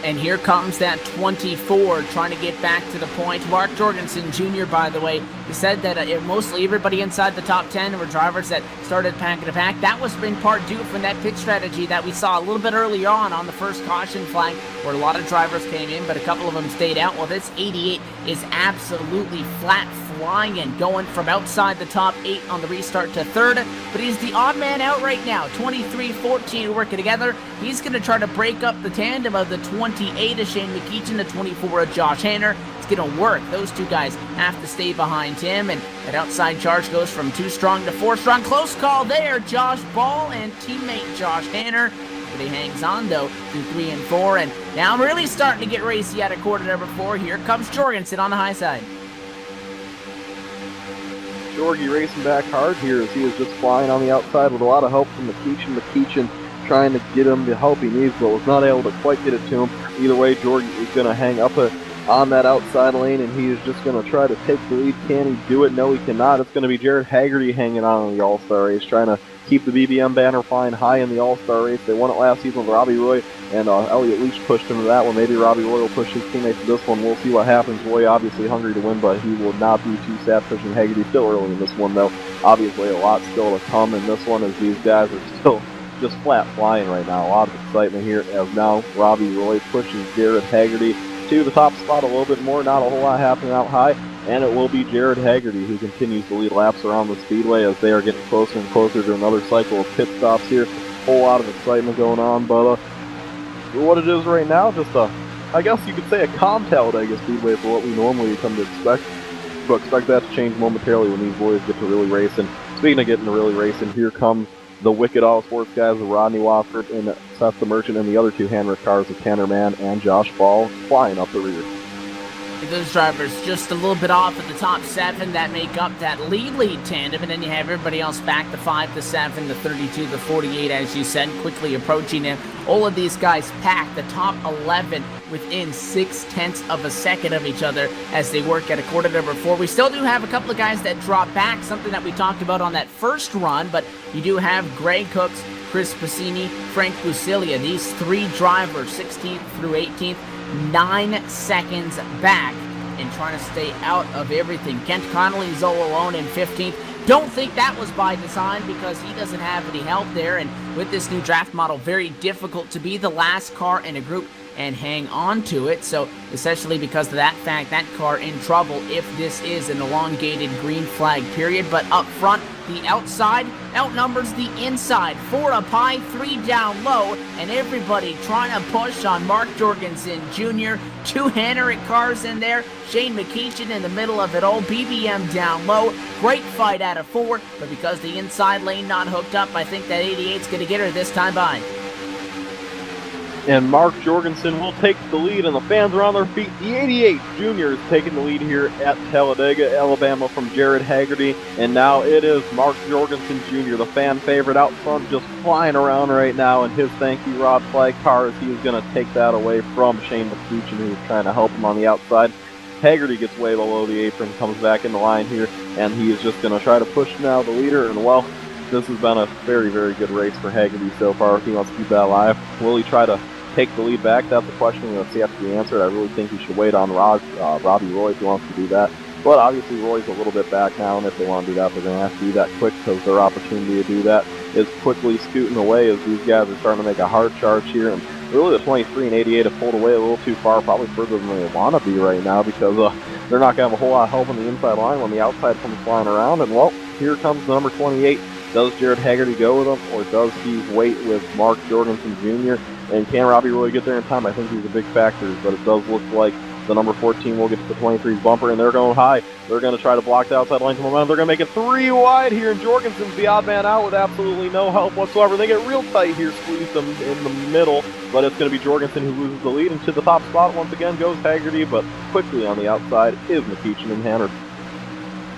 And here comes that 24 trying to get back to the point. Mark Jorgensen Jr., by the way, he said that mostly everybody inside the top 10 were drivers that started pack to pack. That was in part due from that pit strategy that we saw a little bit earlier on the first caution flag, where a lot of drivers came in, but a couple of them stayed out. Well, this 88 is absolutely flat flying and going from outside the top 8 on the restart to third, but he's the odd man out right now. 23-14 working together. He's going to try to break up the tandem of the 28 of Shane McEachin, the 24 of Josh Hanner. It's going to work. Those two guys have to stay behind him, and that outside charge goes from 2 strong to 4 strong. Close call there. Josh Ball and teammate Josh Hanner. But he hangs on, though, through 3 and 4, and now I'm really starting to get racy out of quarter number 4. Here comes Jorgensen on the high side. Jorgie racing back hard here as he is just flying on the outside with a lot of help from McEachin. McEachin trying to get him the help he needs, but was not able to quite get it to him. Either way, Jorgie is going to hang up on that outside lane, and he is just going to try to take the lead. Can he do it? No, he cannot. It's going to be Jared Haggerty hanging on in the All-Star race, trying to keep the BBM banner flying high in the All-Star race. They won it last season with Robbie Roy, and Elliott Leach pushed him to that one. Maybe Robbie Roy will push his teammates to this one. We'll see what happens. Roy obviously hungry to win, but he will not be too sad pushing Haggerty still early in this one, though. Obviously, a lot still to come in this one, as these guys are still just flat flying right now. A lot of excitement here, as now Robbie Roy pushes Jared Haggerty to the top spot a little bit more. Not a whole lot happening out high, and it will be Jared Haggerty who continues to lead laps around the speedway as they are getting closer and closer to another cycle of pit stops here. Whole lot of excitement going on, but what it is right now, just I guess you could say a calm Talladega Speedway for what we normally come to expect, but expect that to change momentarily when these boys get to really racing. Speaking of getting to really racing, here comes the Wicked All Sports guys, Rodney Wofford and Seth the Merchant, and the other 2 Hanmer cars of Tanner Mann and Josh Ball flying up the rear. Those drivers just a little bit off at the top 7 that make up that lead tandem, and then you have everybody else back, the 5, the 7, the 32, the 48, as you said, quickly approaching him. All of these guys pack the top 11 within 0.6 of a second of each other as they work at a quarter number 4. We still do have a couple of guys that drop back, something that we talked about on that first run, but you do have Greg Cooks, Chris Passini, Frank Busilia. These 3 drivers, 16th through 18th, 9 seconds back and trying to stay out of everything. Kent Connolly's all alone in 15th. Don't think that was by design, because he doesn't have any help there, and with this new draft model, very difficult to be the last car in a group and hang on to it. So essentially because of that fact, that car in trouble if this is an elongated green flag period. But up front, the outside outnumbers the inside. 4 up high, 3 down low, and everybody trying to push on Mark Jorgensen Jr. 2 Hannerick cars in there. Shane McEachin in the middle of it all. BBM down low. Great fight out of 4, but because the inside lane not hooked up, I think that 88's going to get her this time by. And Mark Jorgensen will take the lead, and the fans are on their feet. The 88 Junior is taking the lead here at Talladega, Alabama, from Jared Haggerty, and now it is Mark Jorgensen Jr., the fan favorite, out front, just flying around right now in his thank you Rod flag car, as he is going to take that away from Shane McEachin, who's trying to help him on the outside. Haggerty gets way below the apron, comes back in the line here, and he is just going to try to push now the leader, and well, this has been a very, very good race for Haggerty so far. He wants to keep that alive. Will he try to take the lead back? That's a question that's yet to be answered. I really think he should wait on Robbie Roy if he wants to do that. But obviously Roy's a little bit back now, and if they want to do that, they're going to have to do that quick, because their opportunity to do that is quickly scooting away as these guys are starting to make a hard charge here. And really the 23 and 88 have pulled away a little too far, probably further than they want to be right now, because they're not going to have a whole lot of help on the inside line when the outside comes flying around. And, well, here comes the number 28. Does Jared Haggerty go with him, or does he wait with Mark Jorgensen Jr.? And can Robbie Roy get there in time? I think he's a big factor, but it does look like the number 14 will get to the 23's bumper, and they're going high. They're going to try to block the outside line to momentum. They're going to make it 3 wide here, and Jorgensen's the odd man out with absolutely no help whatsoever. They get real tight here, squeeze them in the middle, but it's going to be Jorgensen who loses the lead. And to the top spot once again goes Haggerty, but quickly on the outside is McEachin and Hanner.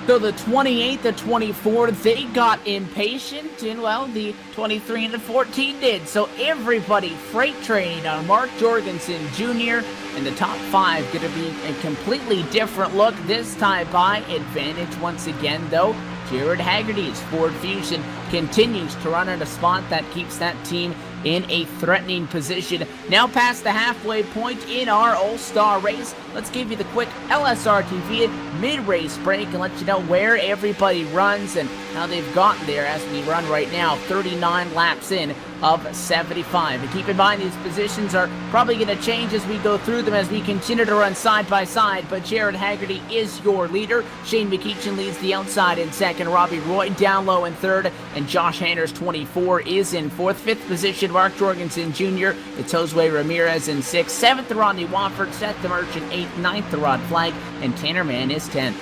So the 28, the 24, they got impatient, and, well, the 23 and the 14 did. So everybody freight train on Mark Jorgensen Jr., and the top 5 going to be a completely different look this time by advantage once again, though. Jared Haggerty's Ford Fusion continues to run at a spot that keeps that team in a threatening position. Now past the halfway point in our All-Star race, let's give you the quick LSRTV mid-race break and let you know where everybody runs and how they've gotten there as we run right now, 39 laps in of 75. And keep in mind, these positions are probably going to change as we go through them as we continue to run side by side, but Jared Haggerty is your leader. Shane McEachin leads the outside in second, Robbie Roy down low in third, and Josh Hanners 24 is in fourth. Fifth position, Mark Jorgensen Jr., it's Josue Ramirez in sixth, seventh, Rodney Wofford, Seth the Merchant eighth, ninth, the Rod Flag, and Tanner Mann is 10th.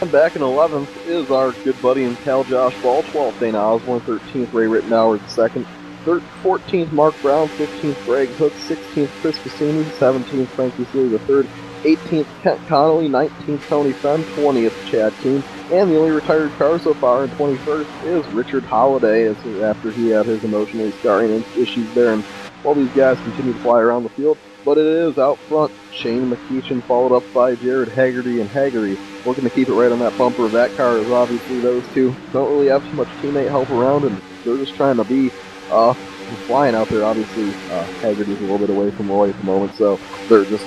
And back in 11th is our good buddy and pal Josh Ball, 12th Dana Osborne, 13th Ray Rittenauer, 2nd, 14th Mark Brown, 15th Greg Hook, 16th Chris Cassini, 17th Frankie Seeley III, 18th Kent Connolly, 19th Tony Fenn, 20th Chad Keene, and the only retired car so far in 21st is Richard Holiday, after he had his emotionally scarring issues there. And while these guys continue to fly around the field, but it is out front, Shane McEachin followed up by Jared Haggerty, and Haggerty looking to keep it right on that bumper of that car, as obviously those two don't really have too much teammate help around, and they're just trying to be flying out there. Obviously, Haggerty's a little bit away from Roy at the moment, so they're just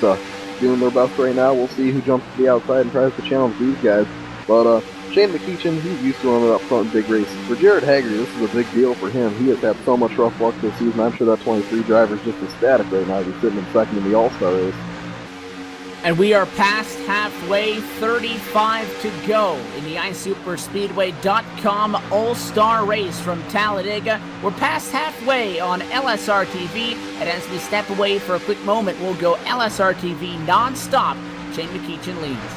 doing their best right now. We'll see who jumps to the outside and tries to challenge these guys. But Shane McEachin, he's used to running up front in big races. For Jared Haggerty, this is a big deal for him. He has had so much rough luck this season. I'm sure that 23 driver's just ecstatic right now. He's sitting in second in the All-Star race. And we are past halfway, 35 to go in the iSuperspeedway.com All-Star Race from Talladega. We're past halfway on LSRTV, and as we step away for a quick moment, we'll go LSRTV non-stop. Shane McEachin leads.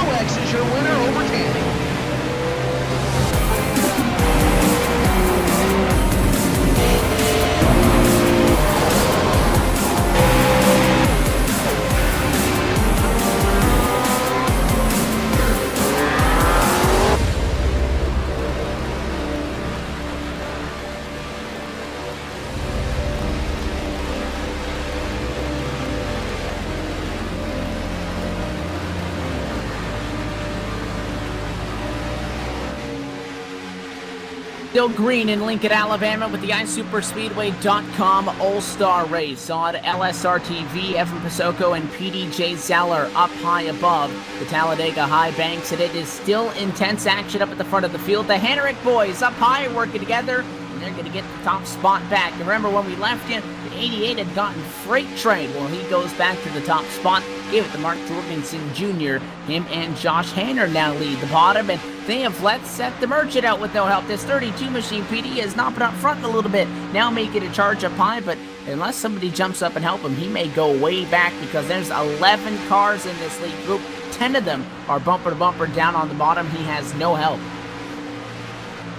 Truex is your winner over Tandy. Still green in Lincoln, Alabama with the iSuperspeedway.com All-Star Race on LSRTV. Evan Pasoko and PDJ Zeller up high above the Talladega high banks, and it is still intense action up at the front of the field. The Henrik boys up high working together, and they're going to get the top spot back. And remember when we left you, the 88 had gotten freight trained. Well, he goes back to the top spot, gave it to Mark Jorgensen Jr. Him and Josh Hanner now lead the bottom, and they have let Seth the Merchant out with no help. This 32 machine PD has not been up front a little bit. Now making a charge up high, but unless somebody jumps up and help him, he may go way back because there's 11 cars in this lead group. 10 of them are bumper to bumper down on the bottom. He has no help.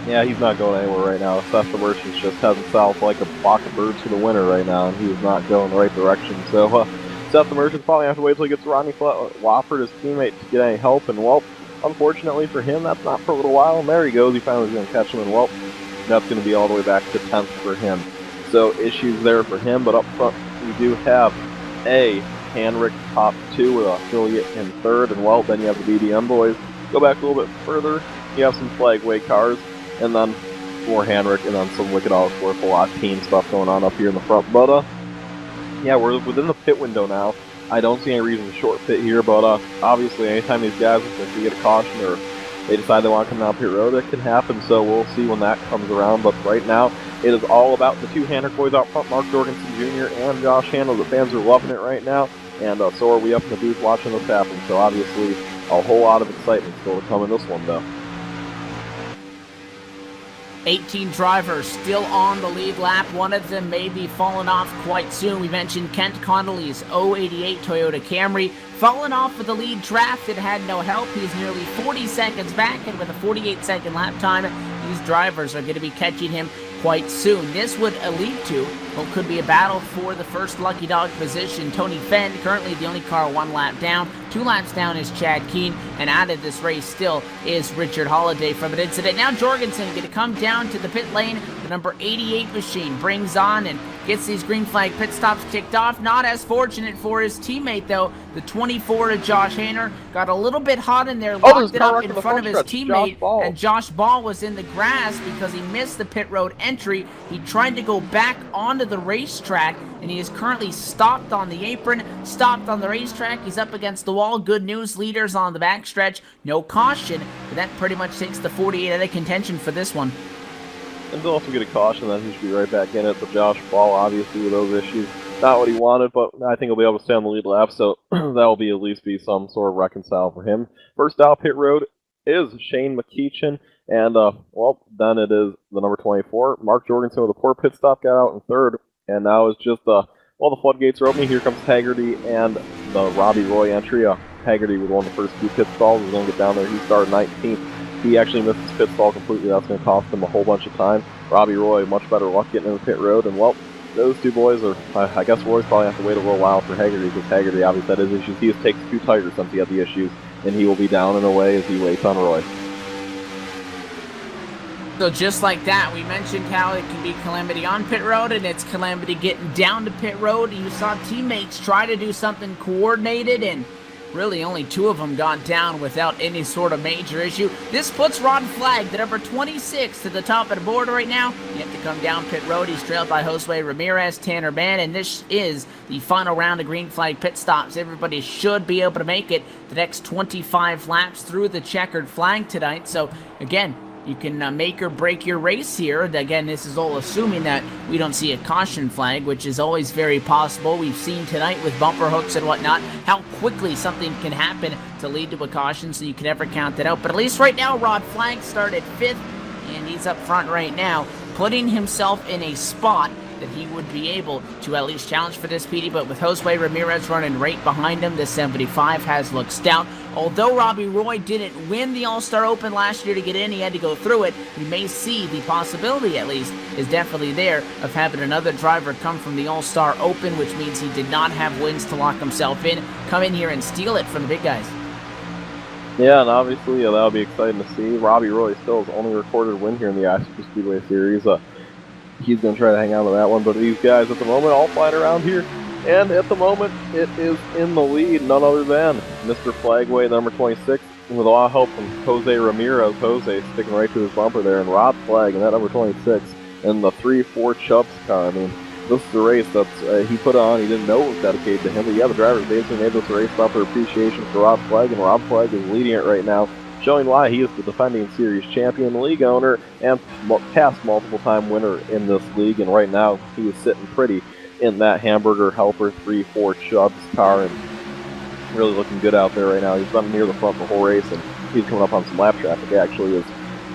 Yeah, he's not going anywhere right now. Seth the Merchant's just heading south like a flock of birds to the winner right now, and he is not going the right direction. So Seth the Merchant's probably have to wait till he gets Rodney Wofford, his teammate, to get any help. And well, unfortunately for him, that's not for a little while. And there he goes. He finally is going to catch him, and well, that's going to be all the way back to 10th for him. So issues there for him, but up front we do have a Henrik top 2 with affiliate in 3rd, and well, then you have the BDM boys. Go back a little bit further, you have some flagway cars, and then more Henrik, and then some Wicked Autosport, a lot of team stuff going on up here in the front. But yeah, we're within the pit window now. I don't see any reason to short pit here, but obviously anytime these guys, if they get a caution or they decide they want to come down pit road, it can happen, so we'll see when that comes around. But right now, it is all about the 2 Henrik boys out front, Mark Jorgensen Jr. and Josh Hanna. The fans are loving it right now, and so are we up in the booth watching this happen. So obviously, a whole lot of excitement still to come in this one, though. 18 drivers still on the lead lap. One of them may be falling off quite soon. We mentioned Kent Connolly's 088 Toyota Camry falling off with the lead draft. It had no help. He's nearly 40 seconds back, and with a 48-second lap time, these drivers are going to be catching him quite soon. This would lead to what could be a battle for the first Lucky Dog position. Tony Fenn, currently the only car 1 lap down. 2 laps down is Chad Keene, and out of this race still is Richard Holiday from an incident. Now Jorgensen going to come down to the pit lane. The number 88 machine brings on and gets these green flag pit stops kicked off. Not as fortunate for his teammate, though. The 24 of Josh Hanner got a little bit hot in there, locked it up in front of his teammate, and Josh Ball was in the grass because he missed the pit road entry. He tried to go back onto the racetrack, and he is currently stopped on the apron, stopped on the racetrack. He's up against the wall. Good news, leaders on the backstretch. No caution, but that pretty much takes the 48 out of contention for this one. And they'll also get a caution, then he should be right back in it. But Josh Ball, obviously, with those issues, not what he wanted, but I think he'll be able to stay on the lead lap, so that'll be at least be some sort of reconcile for him. First out pit road is Shane McKeechin, and, well, then it is the number 24. Mark Jorgensen with a poor pit stop, got out in 3rd, and now it's just, well, the floodgates are opening. Here comes Haggerty and the Robbie Roy entry. Haggerty with one of the first 2 pit stalls is going to get down there. He started 19th. He actually missed his pit stall completely. That's going to cost him a whole bunch of time. Robbie Roy, much better luck getting in the pit road. And, well, those 2 boys are, I guess Roy's probably have to wait a little while for Haggerty, because Haggerty obviously had his issues. He has taken 2 tires since he had the issues, and he will be down and away as he waits on Roy. So just like that, we mentioned how it can be calamity on pit road, and it's calamity getting down to pit road. You saw teammates try to do something coordinated, and really only 2 of them got down without any sort of major issue. This puts Ron Flagg, the number 26, to the top of the board right now. You have to come down pit road. He's trailed by Josue Ramirez, Tanner Mann, and this is the final round of green flag pit stops. Everybody should be able to make it the next 25 laps through the checkered flag tonight. So, again, you can make or break your race here. Again, this is all assuming that we don't see a caution flag, which is always very possible. We've seen tonight with bumper hooks and whatnot how quickly something can happen to lead to a caution, so you can never count that out. But at least right now, Rod Flagg started 5th, and he's up front right now, putting himself in a spot that he would be able to at least challenge for this, PD, but with Jose Ramirez running right behind him, the 75 has looked stout. Although Robbie Roy didn't win the All-Star Open last year to get in, he had to go through it. You may see the possibility, at least, is definitely there of having another driver come from the All-Star Open, which means he did not have wins to lock himself in, come in here and steal it from the big guys. Yeah, and obviously that'll be exciting to see. Robbie Roy still his only recorded win here in the iSuper Speedway Series. He's going to try to hang on to that one, but these guys at the moment all flying around here, and at the moment it is in the lead, none other than Mr. Flagway, number 26, with a lot of help from Jose Ramirez. Jose sticking right to his bumper there, and Rob Flagg, and that number 26, in the 3-4 Chubbs car. I mean, this is a race that he put on. He didn't know it was dedicated to him, but yeah, the drivers basically made this a race about their appreciation for Rob Flagg, and Rob Flagg is leading it right now, showing why he is the defending series champion, league owner, and past multiple-time winner in this league. And right now, he is sitting pretty in that Hamburger Helper 3-4 Chubbs car, and really looking good out there right now. He's been near the front the whole race, and he's coming up on some lap traffic, actually, as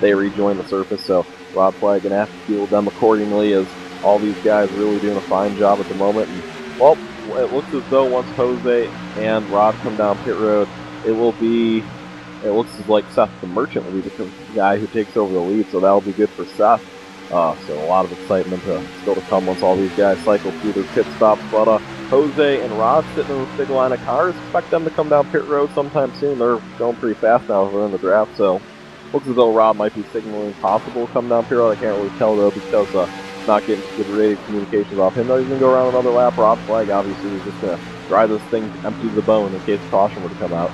they rejoin the surface. So Rob Flagg going to have to fuel them accordingly, as all these guys really doing a fine job at the moment. And, well, it looks as though once Jose and Rob come down pit road, it looks as like Seth the Merchant will be the guy who takes over the lead, so that'll be good for Seth. So a lot of excitement still to come once all these guys cycle through their pit stops. But Jose and Rob sitting in this big line of cars. Expect them to come down pit road sometime soon. They're going pretty fast now. They're in the draft, so looks as though Rob might be signaling possible to come down pit road. I can't really tell though, because not getting good rated communications off him. Though he's going to go around another lap. Rob Flagg obviously is just going to drive this thing empty to the bone in case caution were to come out.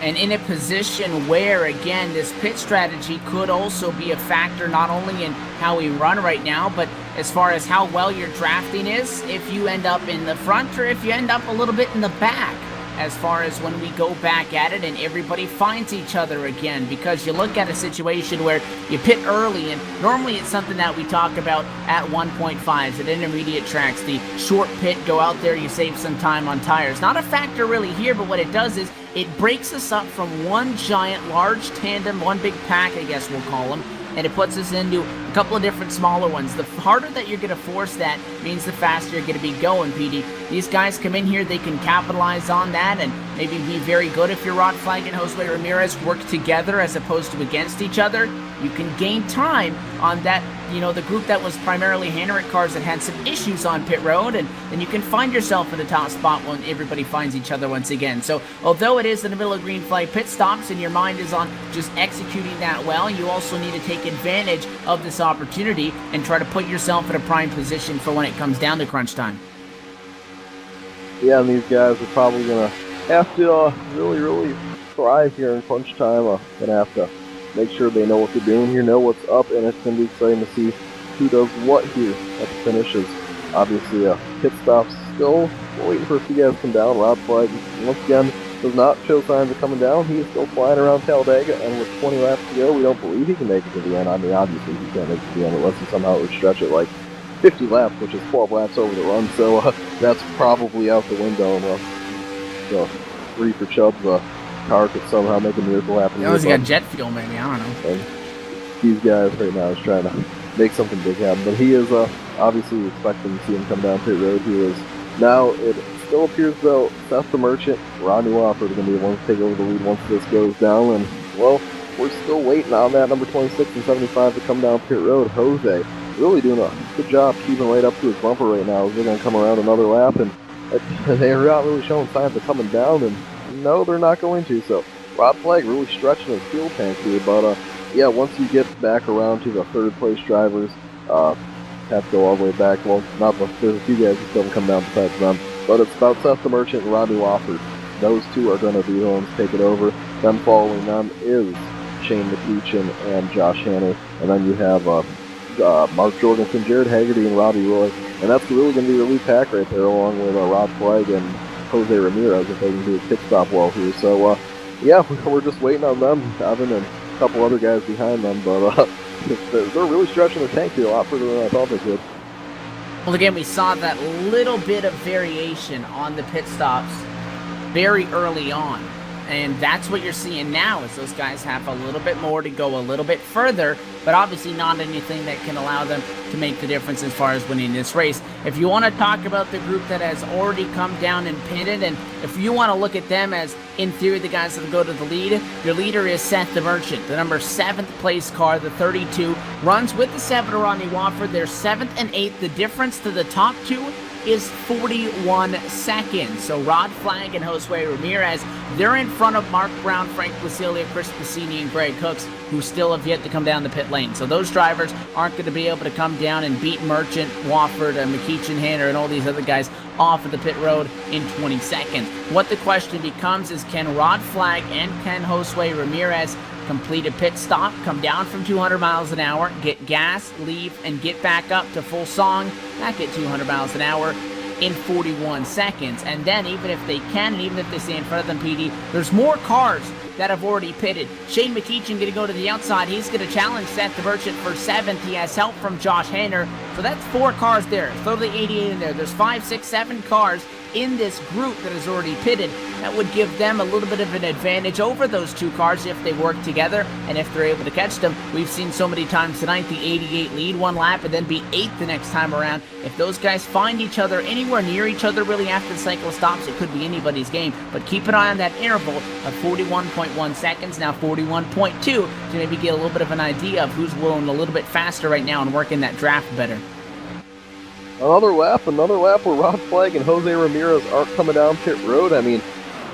And in a position where, again, this pit strategy could also be a factor, not only in how we run right now, but as far as how well your drafting is, if you end up in the front or if you end up a little bit in the back, as far as when we go back at it and everybody finds each other again. Because you look at a situation where you pit early, and normally it's something that we talk about at 1.5s, at intermediate tracks, the short pit, go out there, you save some time on tires. Not a factor really here, but what it does is it breaks us up from one giant, large tandem, one big pack, I guess we'll call them, and it puts us into a couple of different smaller ones. The harder that you're going to force that means the faster you're going to be going, PD. These guys come in here, they can capitalize on that and maybe be very good. If you're Rod Flagg and Jose Ramirez work together as opposed to against each other, you can gain time on that, the group that was primarily Hanerick cars that had some issues on pit road, and then you can find yourself in the top spot when everybody finds each other once again. So although it is in the middle of green flag pit stops and your mind is on just executing that well, you also need to take advantage of this opportunity and try to put yourself in a prime position for when it comes down to crunch time. Yeah, and these guys are probably going to have to really, really thrive here in crunch time. Going to have to make sure they know what they're doing here, know what's up, and it's going to be exciting to see who does what here at the finishes. Obviously, pit stops still waiting for a few guys to come down. Rob Flagg, once again, does not show signs of coming down. He is still flying around Talladega, and with 20 laps to go, we don't believe he can make it to the end. I mean, obviously, he can't make it to the end unless he somehow would stretch it like 50 laps, which is 12 laps over the run, so that's probably out the window. So 3 for Chubb's car could somehow make a miracle happen. He got jet fuel, maybe, I don't know. And these guys right now is trying to make something big happen, but he is obviously expecting to see him come down pit road. He is now. It still appears though Seth the Merchant, Rodney Wofford are going to be the ones to take over the lead once this goes down, and well, we're still waiting on that number 26 and 75 to come down pit road. Jose really doing a good job keeping right up to his bumper right now. They're going to come around another lap, and they're not really showing signs of coming down, and no, they're not going to. So Rob Flagg really stretching his fuel tank here, but yeah, once you get back around to the third place drivers, have to go all the way back. Well, there's a few guys who still haven't come down besides them, but it's about Seth the Merchant and Rodney Wofford. Those two are going to be the ones to take it over. Then following them is Shane McEachin and Josh Hanna, and then you have Mark Jorgensen, Jared Haggerty, and Robbie Roy, and that's really going to be the lead pack right there, along with Rod Flagg and Jose Ramirez if they can do a pit stop well here. So yeah, we're just waiting on them, Evan, and a couple other guys behind them, but they're really stretching the tank here a lot further than I thought they could. Well, again, we saw that little bit of variation on the pit stops very early on. and that's what you're seeing now is those guys have a little bit more to go a little bit further, but obviously not anything that can allow them to make the difference as far as winning this race. If you want to talk about the group that has already come down and pitted, and if you want to look at them as, in theory, the guys that go to the lead, your leader is Seth the Merchant, the number 7th place car, the 32, runs with the 7 Rodney Wofford. They're 7th and 8th. The difference to the top two is 41 seconds. So Rod Flag and Josue Ramirez, they're in front of Mark Brown, Frank Lucilia, Chris Bassini, and Greg Cooks, who still have yet to come down the pit lane. So those drivers aren't going to be able to come down and beat Merchant, Wofford, McEachin, Hanner, and all these other guys off of the pit road in 20 seconds. What the question becomes is, can Rod Flag and can Josue Ramirez complete a pit stop, come down from 200 miles an hour, get gas, leave, and get back up to full song, back at 200 miles an hour in 41 seconds. And then even if they can, and even if they stay in front of them, PD, there's more cars that have already pitted. Shane McEachin going to go to the outside. He's going to challenge Seth the Merchant for 7th. He has help from Josh Hanner. So that's 4 cars there. Throw the 88 in there. There's 5, 6, 7 cars in this group that has already pitted. That would give them a little bit of an advantage over those 2 cars if they work together and if they're able to catch them. We've seen so many times tonight the 88 lead 1 lap and then be 8th the next time around. If those guys find each other anywhere near each other really after the cycle stops, it could be anybody's game. But keep an eye on that interval of 41.1 seconds, now 41.2, to maybe get a little bit of an idea of who's rolling a little bit faster right now and working that draft better. Another lap where Rod Flag and Jose Ramirez aren't coming down pit road. I mean,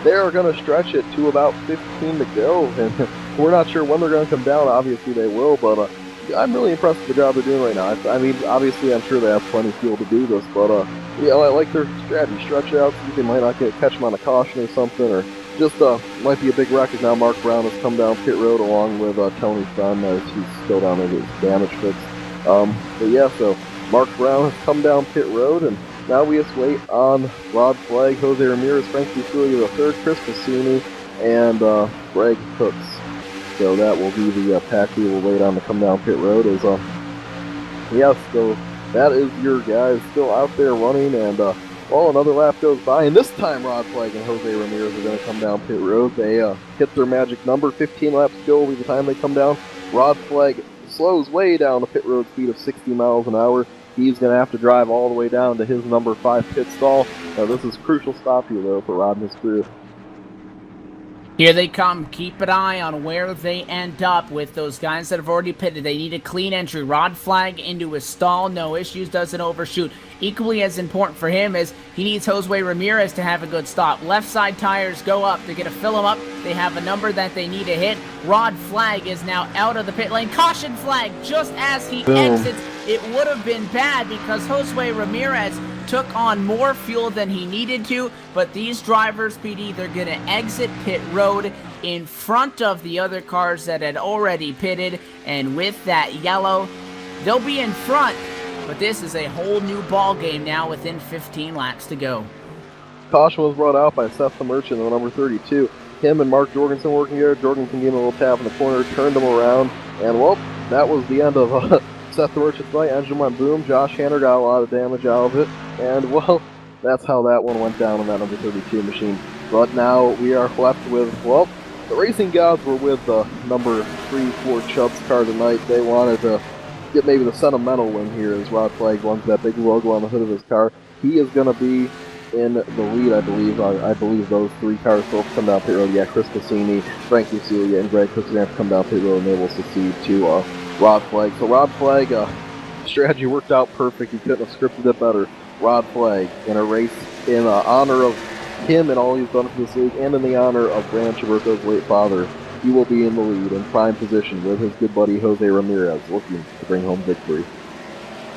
they're going to stretch it to about 15 to go, and we're not sure when they're going to come down. Obviously they will, but I'm really impressed with the job they're doing right now. I mean, obviously I'm sure they have plenty of fuel to do this, but yeah, I like their strategy. Stretch it out so they might not catch them on a caution or something, or just might be a big wreck. Now Mark Brown has come down pit road along with Tony Thun as he's still down there with his damage fix. But yeah, so Mark Brown has come down pit road, and now we just wait on Rod Flag, Jose Ramirez, Frank Lucilia the third, Chris Bassini, and Greg Cooks. So that will be the pack we will wait on to come down pit road. Yeah, so that is your guys still out there running, and well, another lap goes by, and this time Rod Flag and Jose Ramirez are going to come down pit road. They hit their magic number. 15 laps to go by the time they come down. Rod Flag slows way down the pit road speed of 60 miles an hour. He's going to have to drive all the way down to his number 5 pit stall. Now, this is crucial stop here, though, for Rod and his crew. Here they come. Keep an eye on where they end up with those guys that have already pitted. They need a clean entry. Rod Flag into his stall. No issues. Doesn't overshoot. Equally as important for him is he needs Josue Ramirez to have a good stop. Left side tires go up. They're going to fill them up. They have a number that they need to hit. Rod Flag is now out of the pit lane. Caution flag just as he exits. It would have been bad because Josue Ramirez took on more fuel than he needed to, but these drivers, PD, they're going to exit pit road in front of the other cars that had already pitted, and with that yellow, they'll be in front, but this is a whole new ball game now within 15 laps to go. Caution was brought out by Seth the Merchant on number 32. Him and Mark Jorgensen working here. Jorgensen gave him a little tap in the corner, turned him around, and well, that was the end of Seth the Merchant's night. Engine went boom. Josh Hanner got a lot of damage out of it. And, well, that's how that one went down on that number 32 machine. But now we are left with, well, the racing gods were with the number 3, 4 Chubbs car tonight. They wanted to get maybe the sentimental win here as Rod Flag runs that big logo on the hood of his car. He is going to be in the lead, I believe. I believe those 3 cars both come down pit road. Yeah, Chris Bassini, Frank Lucilia, and Greg Cooks are going to come down pit road, and they will succeed to Rod Flag. So Rod Flag, strategy worked out perfect. He couldn't have scripted it better. Rod Flag in a race in honor of him and all he's done for this league, and in the honor of Brandon Chaberto's late father. He will be in the lead in prime position with his good buddy Jose Ramirez, looking to bring home victory.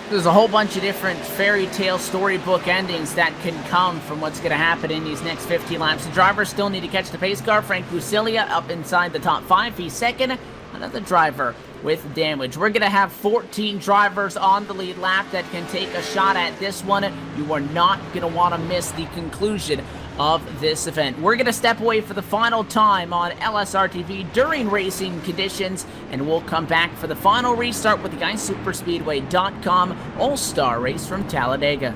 There's a whole bunch of different fairy tale storybook endings that can come from what's going to happen in these next 15 laps. The drivers still need to catch the pace car. Frank Lucilia up inside the top 5. He's second. Another driver with damage. We're going to have 14 drivers on the lead lap that can take a shot at this one. You are not going to want to miss the conclusion of this event. We're going to step away for the final time on LSRTV during racing conditions, and we'll come back for the final restart with the GuysSuperspeedway.com All-Star Race from Talladega.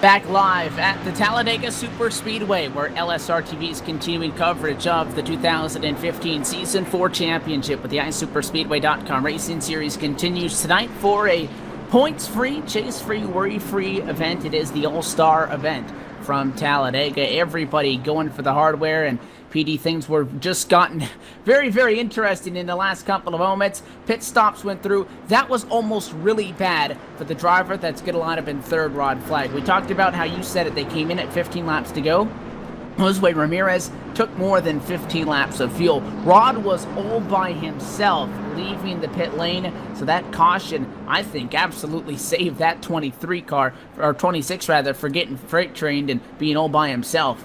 Back live at the Talladega Superspeedway, where LSRTV is continuing coverage of the 2015 Season 4 Championship with the iSuperspeedway.com Racing Series continues tonight for a points-free, chase-free, worry-free event. It is the All-Star event from Talladega. Everybody going for the hardware, and PD, things were just gotten very, very interesting in the last couple of moments. Pit stops went through. That was almost really bad for the driver that's going to line up in third, Rod Flag. We talked about how you said it. They came in at 15 laps to go. Jose Ramirez took more than 15 laps of fuel. Rod was all by himself leaving the pit lane, so that caution, I think, absolutely saved that 23 car, or 26 rather, for getting freight trained and being all by himself.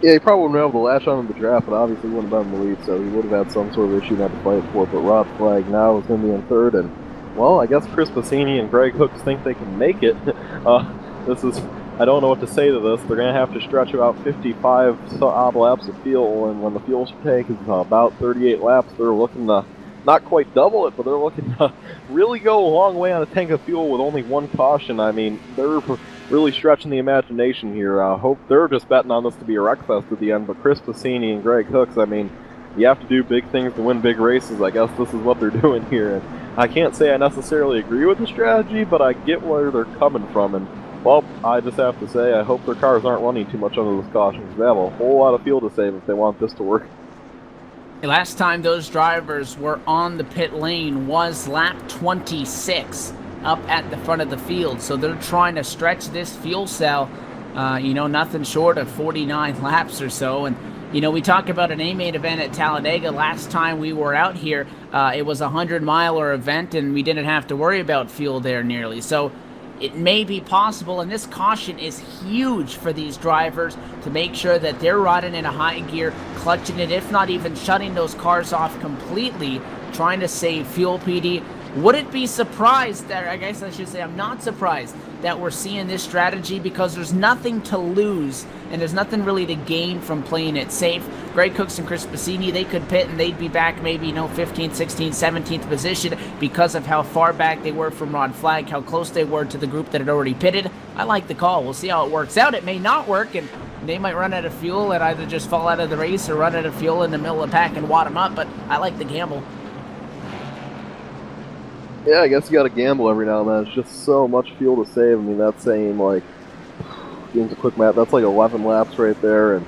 Yeah, he probably wouldn't have been able to latch on to the draft, but obviously wouldn't have been in the lead, so he would have had some sort of issue not to fight for. But Rod Flag now is going to be in third, and, well, I guess Chris Passini and Greg Hooks think they can make it. I don't know what to say to this. They're going to have to stretch about 55 odd laps of fuel, and when the fuel tank is about 38 laps, they're looking to not quite double it, but they're looking to really go a long way on a tank of fuel with only one caution. I mean, they're really stretching the imagination here. I hope they're just betting on this to be a wreck fest at the end, but Chris Passini and Greg Hooks, I mean, you have to do big things to win big races. I guess this is what they're doing here, and I can't say I necessarily agree with the strategy, but I get where they're coming from, and well, I just have to say, I hope their cars aren't running too much under those cautions. They have a whole lot of fuel to save if they want this to work. Last time those drivers were on the pit lane was lap 26 up at the front of the field. So they're trying to stretch this fuel cell, nothing short of 49 laps or so. And, we talk about an A-main event at Talladega. Last time we were out here, it was a 100-miler event, and we didn't have to worry about fuel there nearly. So it may be possible, and this caution is huge for these drivers to make sure that they're riding in a high gear, clutching it, if not even shutting those cars off completely, trying to save fuel, PD. Wouldn't be surprised, I guess I should say I'm not surprised that we're seeing this strategy, because there's nothing to lose and there's nothing really to gain from playing it safe. Greg Hooks and Chris Passini, they could pit and they'd be back maybe 15th, 16th, 17th position because of how far back they were from Rod Flag, how close they were to the group that had already pitted. I like the call. We'll see how it works out. It may not work, and they might run out of fuel and either just fall out of the race or run out of fuel in the middle of the pack and wad them up, but I like the gamble. Yeah, I guess you got to gamble every now and then. It's just so much fuel to save. I mean, that's saying, like, game's a quick map. That's like 11 laps right there, and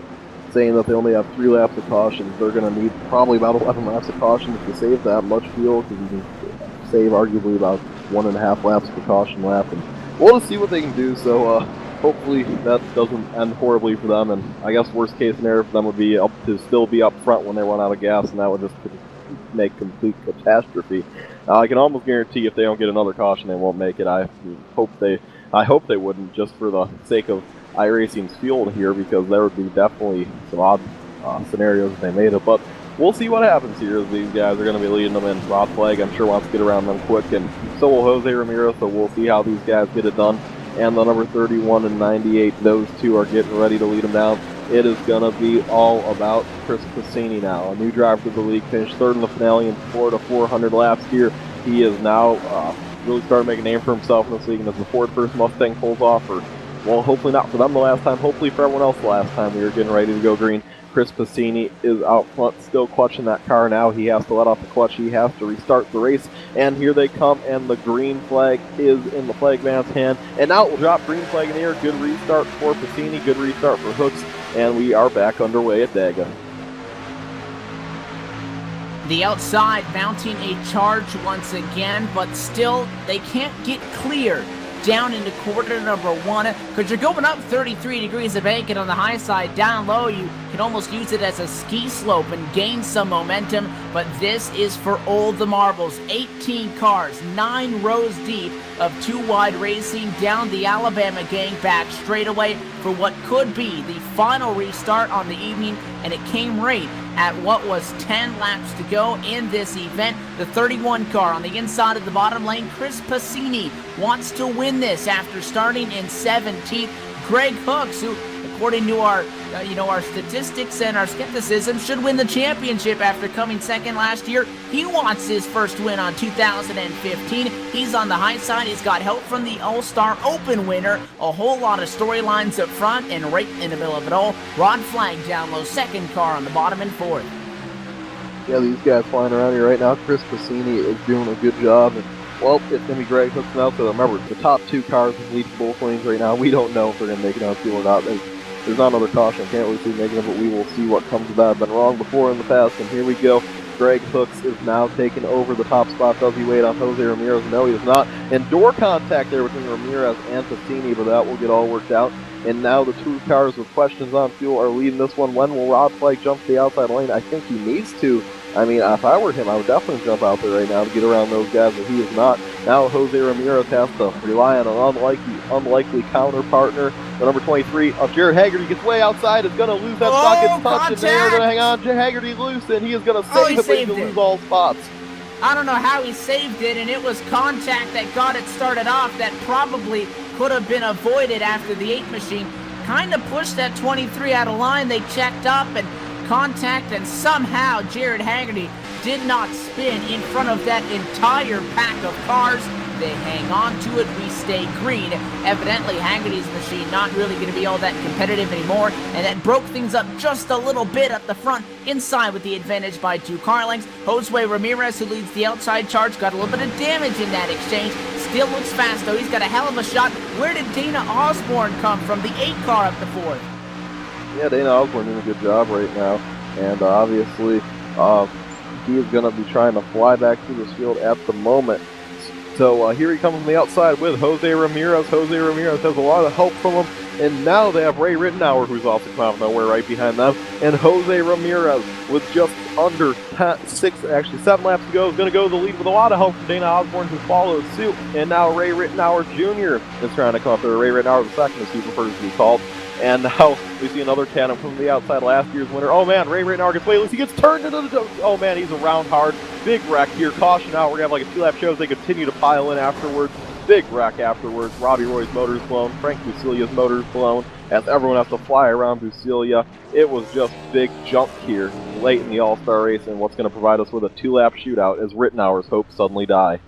saying that they only have 3 laps of caution. They're going to need probably about 11 laps of caution to save that much fuel, because you can save arguably about 1.5 laps per caution lap. And we'll just see what they can do. So hopefully that doesn't end horribly for them. And I guess worst case scenario for them would be to still be up front when they run out of gas, and that would just make complete catastrophe. I can almost guarantee if they don't get another caution, they won't make it. I hope they wouldn't, just for the sake of iRacing's fuel here, because there would be definitely some odd scenarios if they made it. But we'll see what happens here. These guys are going to be leading them in. Rod Flag, I'm sure, wants to get around them quick, and so will Jose Ramirez, so we'll see how these guys get it done. And the number 31 and 98, those two are getting ready to lead them down. It is going to be all about Chris Passini now. A new driver to the league, finished third in the finale in 400 laps here. He is now really starting to make a name for himself in this league, and as the Ford first Mustang pulls off, or, well, hopefully not for them the last time, hopefully for everyone else the last time we were getting ready to go green. Chris Passini is out front, still clutching that car now. He has to let off the clutch. He has to restart the race. And here they come, and the green flag is in the flag man's hand. And now it will drop green flag in the air. Good restart for Passini, good restart for Hooks, and we are back underway at Dega. The outside mounting a charge once again, but still they can't get clear down into quarter number 1, because you're going up 33 degrees of bank, and on the high side down low you can almost use it as a ski slope and gain some momentum. But this is for all the marbles. 18 cars, 9 rows deep of 2 wide racing down the Alabama gang back straightaway for what could be the final restart on the evening, and it came right at what was 10 laps to go in this event. The 31 car on the inside of the bottom lane, Chris Passini, wants to win this after starting in 17th. Greg Hooks, who according to our, our statistics and our skepticism, should win the championship after coming second last year. He wants his first win on 2015. He's on the high side. He's got help from the All-Star Open winner. A whole lot of storylines up front, and right in the middle of it all, Rod Flag down low, second car on the bottom and fourth. Yeah, these guys flying around here right now. Chris Passini is doing a good job. And, well, it's going to be Greg Hooks now. So remember, the top two cars lead both lanes right now. We don't know if they're going to make it on field or not. There's not another caution. Can't really see making it, but we will see what comes of that. I've been wrong before in the past, and here we go. Greg Hooks is now taking over the top spot. Does he wait on Jose Ramirez? No, he does not. And door contact there between Ramirez and Passini, but that will get all worked out. And now the two cars with questions on fuel are leading this one. When will Rod Flag jump to the outside lane? I think he needs to. I mean, if I were him, I would definitely jump out there right now to get around those guys, but he is not. Now Jose Ramirez has to rely on an unlikely counter partner. The number 23 of Jared Haggerty gets way outside, is going to lose that spot, gets touched, and they're going to hang on. Jared Haggerty loose, and he is going to save it, but he's going to lose all spots. I don't know how he saved it, and it was contact that got it started off that probably could have been avoided after the 8 machine kind of pushed that 23 out of line. They checked up and contact, and somehow Jared Haggerty did not spin in front of that entire pack of cars. They hang on to it. We stay green. Evidently, Haggerty's machine not really going to be all that competitive anymore, and that broke things up just a little bit at the front, inside with the advantage by 2 car lengths. Jose Ramirez, who leads the outside charge, got a little bit of damage in that exchange. Still looks fast, though. He's got a hell of a shot. Where did Dana Osborne come from? The 8 car up the 4th. Yeah, Dana Osborne doing a good job right now, and obviously he is going to be trying to fly back through this field at the moment. So here he comes on the outside with Jose Ramirez. Jose Ramirez has a lot of help from him, and now they have Ray Rittenauer, who's also come out of nowhere right behind them. And Jose Ramirez, with just under 7 laps to go, is going to go the lead with a lot of help from Dana Osborne, who follows suit. And now Ray Rittenauer Jr. is trying to come up there. Ray Rittenauer II, as he prefers to be called. And now we see another tandem from the outside, last year's winner. Oh man, Ray Rittenauer gets way loose. He gets turned into the... Oh man, he's around hard. Big wreck here. Caution out. We're going to have like a 2-lap show as they continue to pile in afterwards. Big wreck afterwards. Robbie Roy's motor's blown. Frank Bucilia's motor's blown. As everyone has to fly around Bucilia. It was just big jump here late in the All-Star race, and what's going to provide us with a 2-lap shootout as Rittenauer's hopes suddenly die.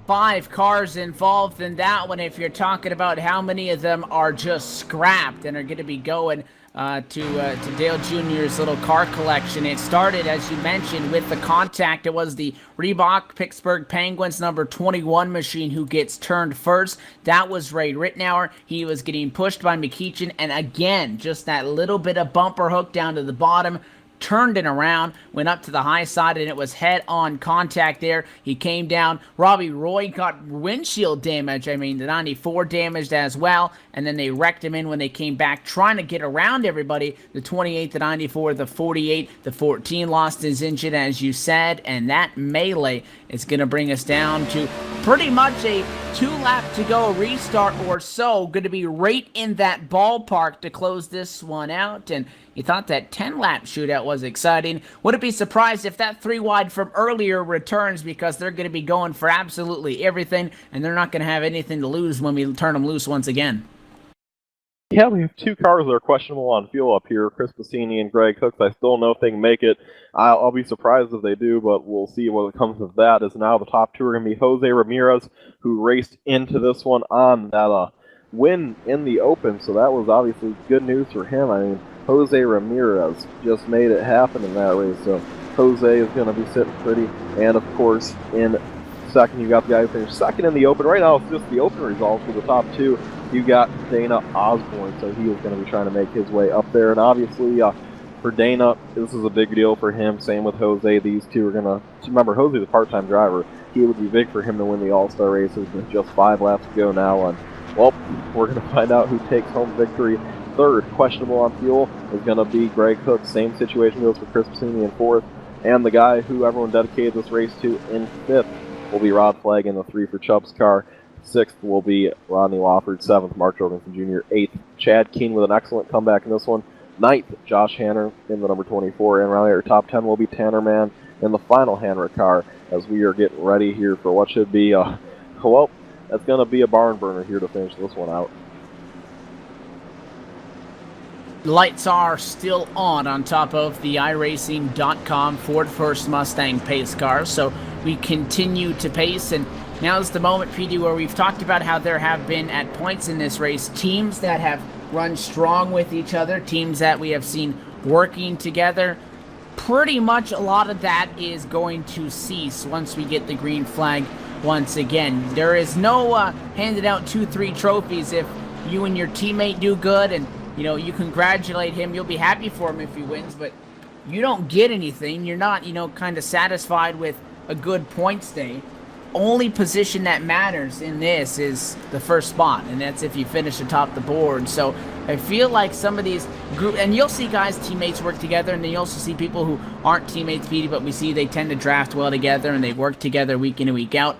5 cars involved in that one, if you're talking about how many of them are just scrapped and are going to be going to Dale Jr.'s little car collection. It started, as you mentioned, with the contact. It was the Reebok Pittsburgh Penguins number 21 machine who gets turned first. That was Ray Rittenauer. He was getting pushed by McEachin, and again, just that little bit of bumper hook down to the bottom. Turned it around, went up to the high side, and it was head-on contact there. He came down. Robbie Roy got windshield damage. I mean, the 94 damaged as well, and then they wrecked him in when they came back, trying to get around everybody. The 28, the 94, the 48, the 14 lost his engine, as you said, and that melee is going to bring us down to pretty much a 2-lap-to-go restart or so. Going to be right in that ballpark to close this one out, and you thought that 10-lap shootout was exciting. Wouldn't be surprised if that 3-wide from earlier returns, because they're going to be going for absolutely everything, and they're not going to have anything to lose when we turn them loose once again. Yeah, we have 2 cars that are questionable on fuel up here, Chris Passini and Greg Hooks. I still don't know if they can make it. I'll be surprised if they do, but we'll see what comes of that. As now the top 2 are going to be Jose Ramirez, who raced into this one on that win in the Open, so that was obviously good news for him. I mean, Jose Ramirez just made it happen in that race, so Jose is going to be sitting pretty. And of course, in second, you got the guy who finished second in the Open. Right now, it's just the Open results for the top 2. You got Dana Osborne, so he is going to be trying to make his way up there. And obviously, for Dana, this is a big deal for him. Same with Jose. These 2 are going to... Remember, Jose's a part-time driver. He would be big for him to win the All-Star races with just 5 laps to go now. And, well, we're going to find out who takes home victory. Third, questionable on fuel, is going to be Greg Hooks. Same situation goes for Chris Passini in 4th. And the guy who everyone dedicated this race to in 5th will be Rod Flag in the 3 for Chubb's car. 6th will be Rodney Wofford. 7th, Mark Jorgensen Jr. 8th, Chad Keene with an excellent comeback in this one. 9th, Josh Hanner in the number 24. And around our top 10 will be Tanner Mann in the final Hanner car, as we are getting ready here for what should be, well, that's going to be a barn burner here to finish this one out. Lights are still on top of the iRacing.com Ford First Mustang pace cars, so we continue to pace, and now's the moment, PD, where we've talked about how there have been, at points in this race, teams that have run strong with each other, teams that we have seen working together. Pretty much a lot of that is going to cease once we get the green flag once again. There is no handing out 2-3 trophies if you and your teammate do good, and you congratulate him, you'll be happy for him if he wins, but you don't get anything. You're not, kind of satisfied with a good points day. Only position that matters in this is the first spot, and that's if you finish atop the board. So I feel like some of these group, and you'll see guys, teammates work together, and then you also see people who aren't teammates, PD, but we see they tend to draft well together and they work together week in and week out.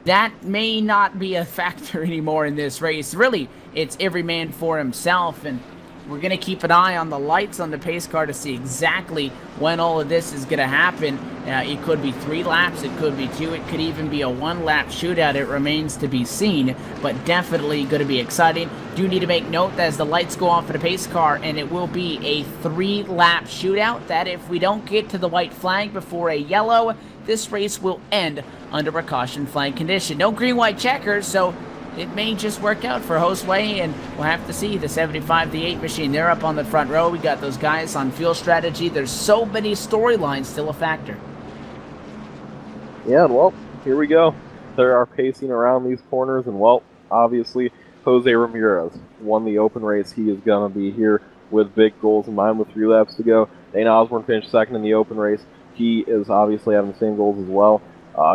That may not be a factor anymore in this race. Really, it's every man for himself, and we're going to keep an eye on the lights on the pace car to see exactly when all of this is going to happen. It could be 3 laps, it could be 2, it could even be a 1-lap shootout. It remains to be seen, but definitely going to be exciting. Do need to make note that as the lights go off for the pace car, and it will be a 3-lap shootout, that if we don't get to the white flag before a yellow, this race will end under a caution flag condition. No green-white checkers, so it may just work out for Josue, and we'll have to see. The 75, the 8 machine, they're up on the front row. We got those guys on fuel strategy. There's so many storylines still a factor. Yeah, well, here we go. There are pacing around these corners, and well, obviously, Jose Ramirez won the open race. He is going to be here with big goals in mind with 3 laps to go. Dana Osborne finished second in the open race. He is obviously having the same goals as well.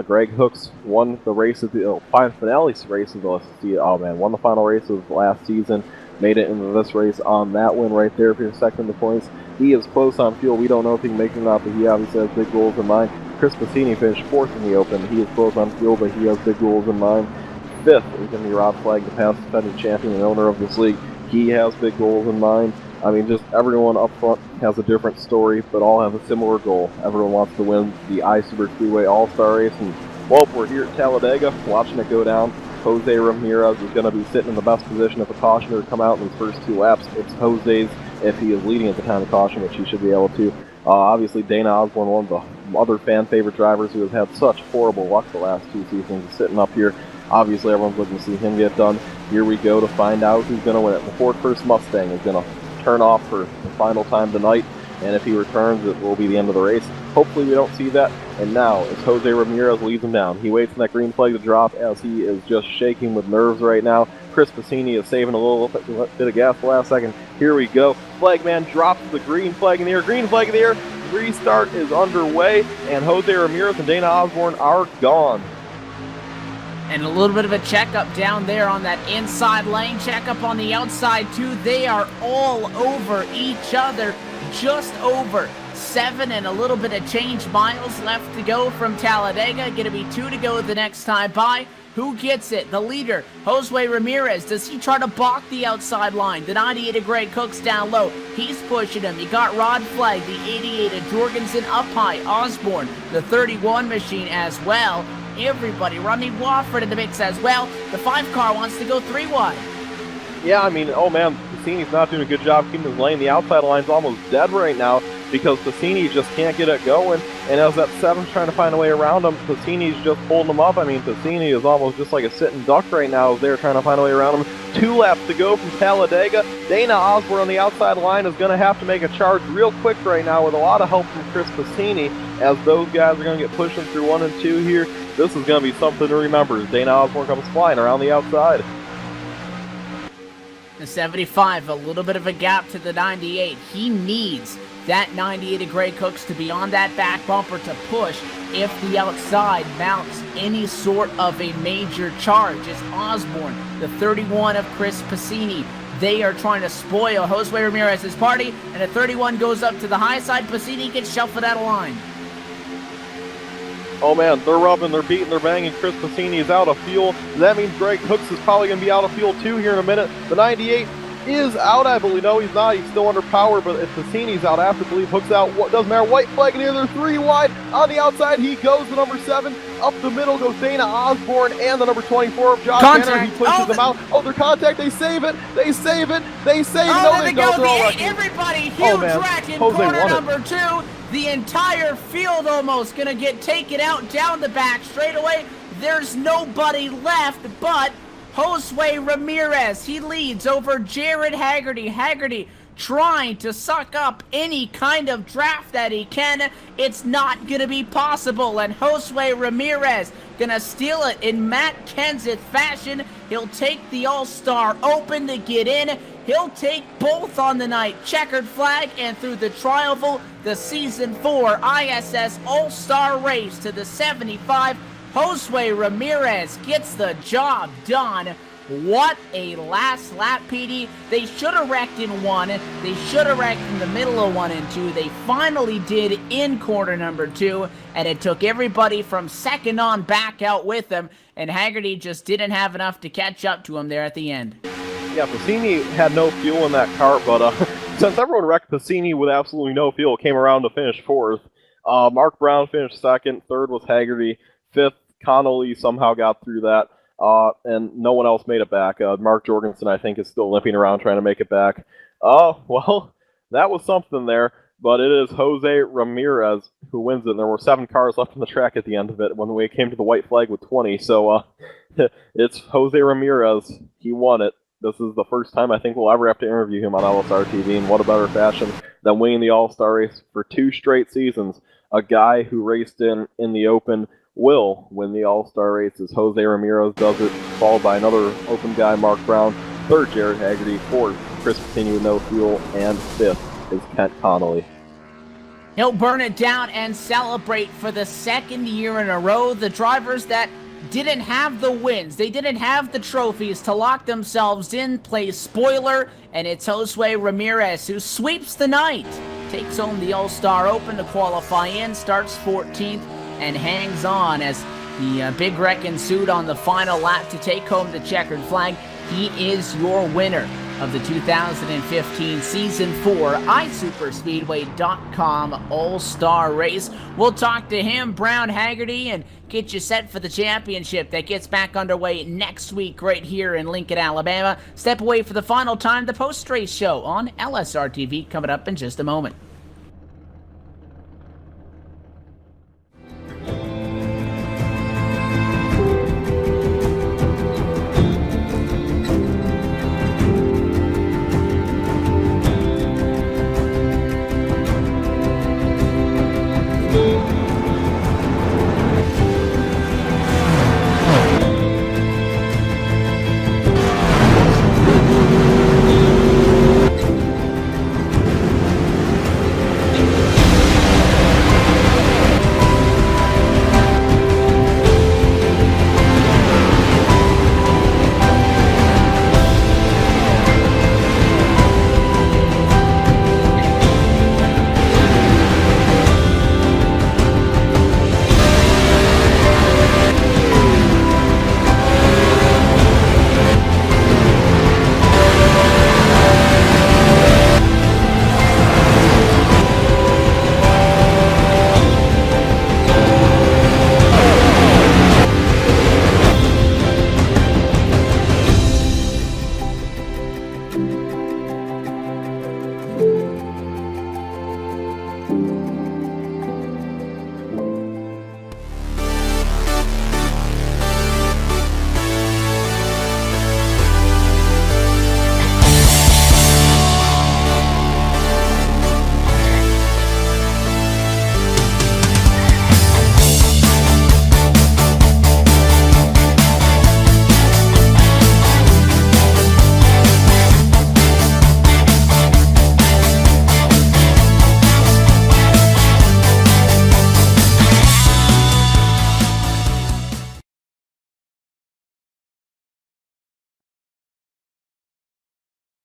Greg Hooks won the race of the finale race of won the final race of last season, made it into this race on that win right there for second in the points. He is close on fuel. We don't know if he can make it or not, but he obviously has big goals in mind. Chris Passini finished 4th in the open. He is close on fuel, but he has big goals in mind. 5th is going to be Rob Flagg, the past defending champion and owner of this league. He has big goals in mind. I mean, just everyone up front has a different story, but all have a similar goal. Everyone wants to win the I-Super Freeway All-Star Race, and, well, we're here at Talladega, watching it go down. Jose Ramirez is going to be sitting in the best position if a cautioner come out in his first 2 laps. It's Jose's if he is leading at the time of caution, which he should be able to. Obviously, Dana Osborne, one of the other fan-favorite drivers who has had such horrible luck the last 2 seasons, is sitting up here. Obviously, everyone's looking to see him get done. Here we go to find out who's going to win it. The Ford First Mustang is going to turn off for the final time tonight, and if he returns, it will be the end of the race. Hopefully we don't see that, and now as Jose Ramirez leads him down. He waits for that green flag to drop as he is just shaking with nerves right now. Chris Passini is saving a little bit of gas the last second. Here we go. Flagman drops the green flag in the air. Green flag in the air. Restart is underway, and Jose Ramirez and Dana Osborne are gone. And a little bit of a checkup down there on that inside lane. Checkup on the outside, too. They are all over each other. Just over 7 and a little bit of change miles left to go from Talladega. Going to be 2 to go the next time by. Who gets it? The leader, Josue Ramirez. Does he try to balk the outside line? The 98 of Greg Hooks down low. He's pushing him. You got Rod Flagg, the 88 of Jorgensen up high. Osborne, the 31 machine as well. Everybody. Remy Wofford in the mix as well. The 5 car wants to go 3 wide. Yeah, I mean, oh man, Passini's not doing a good job keeping his lane. The outside line's almost dead right now because Passini just can't get it going. And as that 7's trying to find a way around him, Passini's just holding him up. I mean, Passini is almost just like a sitting duck right now as they're trying to find a way around him. 2 laps to go from Talladega. Dana Osborne on the outside line is going to have to make a charge real quick right now with a lot of help from Chris Passini as those guys are going to get pushing through 1 and 2 here. This is going to be something to remember as Dana Osborne comes flying around the outside. The 75, a little bit of a gap to the 98. He needs that 98 of Greg Hooks to be on that back bumper to push if the outside mounts any sort of a major charge. It's Osborne, the 31 of Chris Passini. They are trying to spoil Josue Ramirez's party, and the 31 goes up to the high side. Passini gets shuffled out of line. Oh man, they're rubbing, they're beating, they're banging. Chris Passini is out of fuel. That means Greg Hooks is probably going to be out of fuel too here in a minute. The 98 is out, I believe. No, he's not. He's still under power, but it's Pacini's out. I have to believe hooks out. What doesn't matter. White flag in the other, 3 wide. On the outside, he goes. The number 7. Up the middle goes Dana Osborne and the number 24 of Josh Tanner. He pushes them out. Oh, their contact. They save it. They save it. They save it. No, they don't. Everybody, huge wreck in corner number 2. The entire field almost going to get taken out down the back straightaway. There's nobody left but Josue Ramirez. He leads over Jared Haggerty. Haggerty trying to suck up any kind of draft that he can. It's not going to be possible. And Josue Ramirez going to steal it in Matt Kenseth fashion. He'll take the All-Star Open to get in. He'll take both on the night. Checkered flag and through the Trial, the Season 4 ISS All-Star Race to the 75. Josue Ramirez gets the job done. What a last lap, PD. They should have wrecked in 1. They should have wrecked in the middle of 1 and 2. They finally did in corner number 2, and it took everybody from second on back out with them, and Haggerty just didn't have enough to catch up to him there at the end. Yeah, Pacini had no fuel in that car, but since everyone wrecked Pacini with absolutely no fuel, came around to finish 4th. Mark Brown finished 2nd. 3rd was Haggerty. 5th, Connolly somehow got through that. And no one else made it back. Mark Jorgensen, I think, is still limping around trying to make it back. Well, that was something there, but it is Jose Ramirez who wins it. And there were 7 cars left on the track at the end of it when we came to the white flag with 20. So it's Jose Ramirez. He won it. This is the first time I think we'll ever have to interview him on LSRTV, and what a better fashion than winning the All-Star race for 2 straight seasons. A guy who raced in the Open will win the All-Star race as Jose Ramirez does it, followed by another Open guy, Mark Brown. 3rd, Jared Haggerty. 4th, Chris Pacini with no fuel. And 5th is Kent Connolly. He'll burn it down and celebrate for the 2nd year in a row. The drivers that didn't have the wins, they didn't have the trophies to lock themselves in, play spoiler, and it's Josue Ramirez who sweeps the night, takes home the All-Star Open to qualify in, starts 14th, and hangs on as the big wreck ensued on the final lap to take home the checkered flag. He is your winner of the 2015 Season 4 iSuperspeedway.com All-Star Race. We'll talk to him, Brown Haggerty, and get you set for the championship that gets back underway next week right here in Lincoln, Alabama. Step away for the final time, the post-race show on LSRTV coming up in just a moment.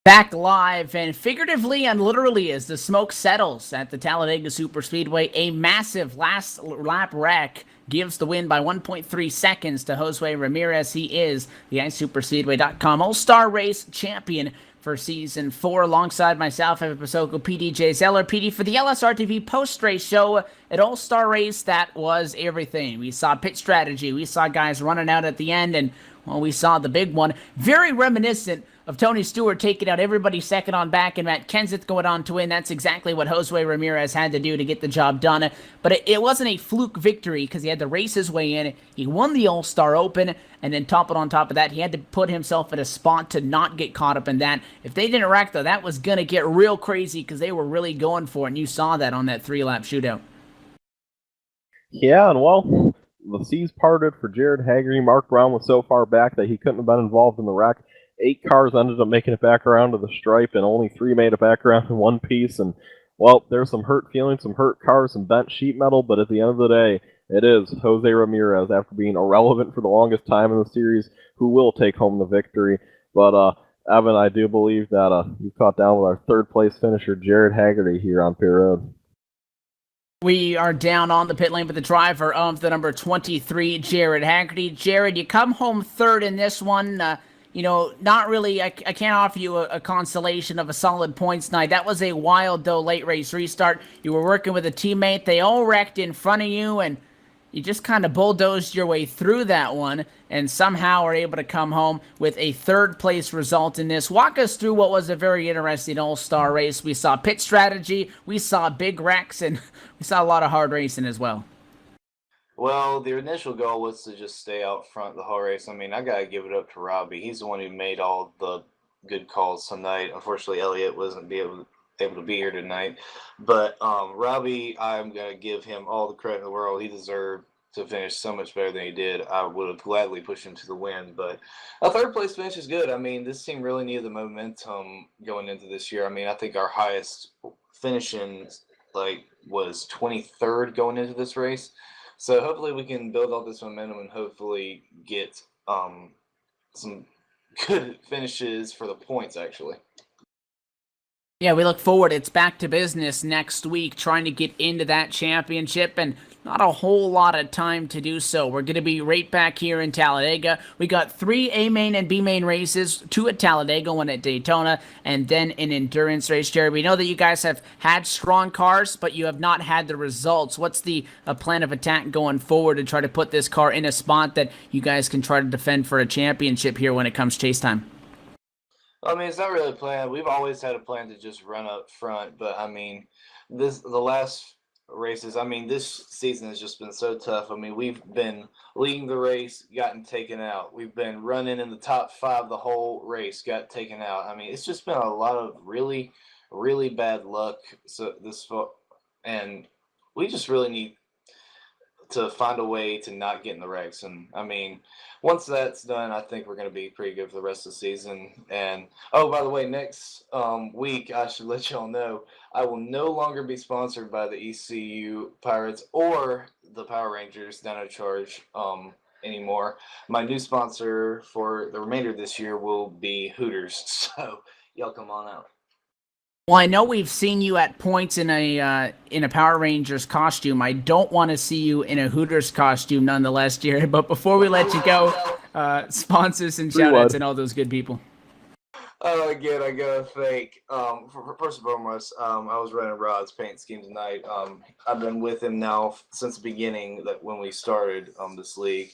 Back live, and figuratively and literally as the smoke settles at the Talladega Superspeedway, a massive last lap wreck gives the win by 1.3 seconds to Josue Ramirez. He is the iSuperspeedway.com All-Star Race champion for Season 4, alongside myself, Evan Pasoko, PDJ Zeller, PD, for the LSRTV post-race show. An all-star race that was everything. We saw pit strategy, we saw guys running out at the end, and, well, we saw the big one. Very reminiscent of Tony Stewart taking out everybody second on back and Matt Kenseth going on to win. That's exactly what Jose Ramirez had to do to get the job done. But it wasn't a fluke victory, because he had to race his way in. He won the All-Star Open, and then on top of that, he had to put himself in a spot to not get caught up in that. If they didn't rack, though, that was going to get real crazy, because they were really going for it, and you saw that on that 3-lap shootout. Yeah, and well, the seas parted for Jared Haggerty. Mark Brown was so far back that he couldn't have been involved in the wreck. 8 cars ended up making it back around to the stripe, and only 3 made it back around in one piece. And, well, there's some hurt feelings, some hurt cars, some bent sheet metal, but at the end of the day, it is Jose Ramirez, after being irrelevant for the longest time in the series, who will take home the victory. But, Evan, I do believe that you caught down with our third-place finisher, Jared Haggerty, here on Pit Road. We are down on the pit lane with the driver of the number 23, Jared Haggerty. Jared, you come home third in this one. Not really, I can't offer you a consolation of a solid points night. That was a wild, though, late race restart. You were working with a teammate. They all wrecked in front of you, and you just kind of bulldozed your way through that one and somehow are able to come home with a third-place result in this. Walk us through what was a very interesting all-star race. We saw pit strategy, we saw big wrecks, and we saw a lot of hard racing as well. Well, the initial goal was to just stay out front the whole race. I mean, I got to give it up to Robbie. He's the one who made all the good calls tonight. Unfortunately, Elliott wasn't able to be here tonight. But Robbie, I'm going to give him all the credit in the world. He deserved to finish so much better than he did. I would have gladly pushed him to the win. But a third-place finish is good. I mean, this team really needed the momentum going into this year. I mean, I think our highest finishing was 23rd going into this race. So hopefully we can build all this momentum and hopefully get some good finishes for the points, actually. Yeah, we look forward. It's back to business next week, trying to get into that championship, and not a whole lot of time to do so. We're going to be right back here in Talladega. We got 3 A-main and B-main races, 2 at Talladega, 1 at Daytona, and then an endurance race. Jerry, we know that you guys have had strong cars, but you have not had the results. What's the plan of attack going forward to try to put this car in a spot that you guys can try to defend for a championship here when it comes chase time? I mean, it's not really a plan. We've always had a plan to just run up front, but I mean, the last races, I mean, this season has just been so tough. I mean, we've been leading the race, gotten taken out. We've been running in the top 5 the whole race, got taken out. I mean, it's just been a lot of really, really bad luck. And we just really need to find a way to not get in the wrecks. And I mean, once that's done, I think we're going to be pretty good for the rest of the season. And oh, by the way, next week, I should let y'all know, I will no longer be sponsored by the ECU Pirates or the Power Rangers Dino Charge anymore. My new sponsor for the remainder of this year will be Hooters. So y'all come on out. Well, I know we've seen you at points in a Power Rangers costume. I don't want to see you in a Hooters costume nonetheless, Jared. But before we let you go, sponsors and shout-outs and all those good people. Again, I gotta thank, first and foremost, I was running Rod's paint scheme tonight. I've been with him now since the beginning, that when we started this league,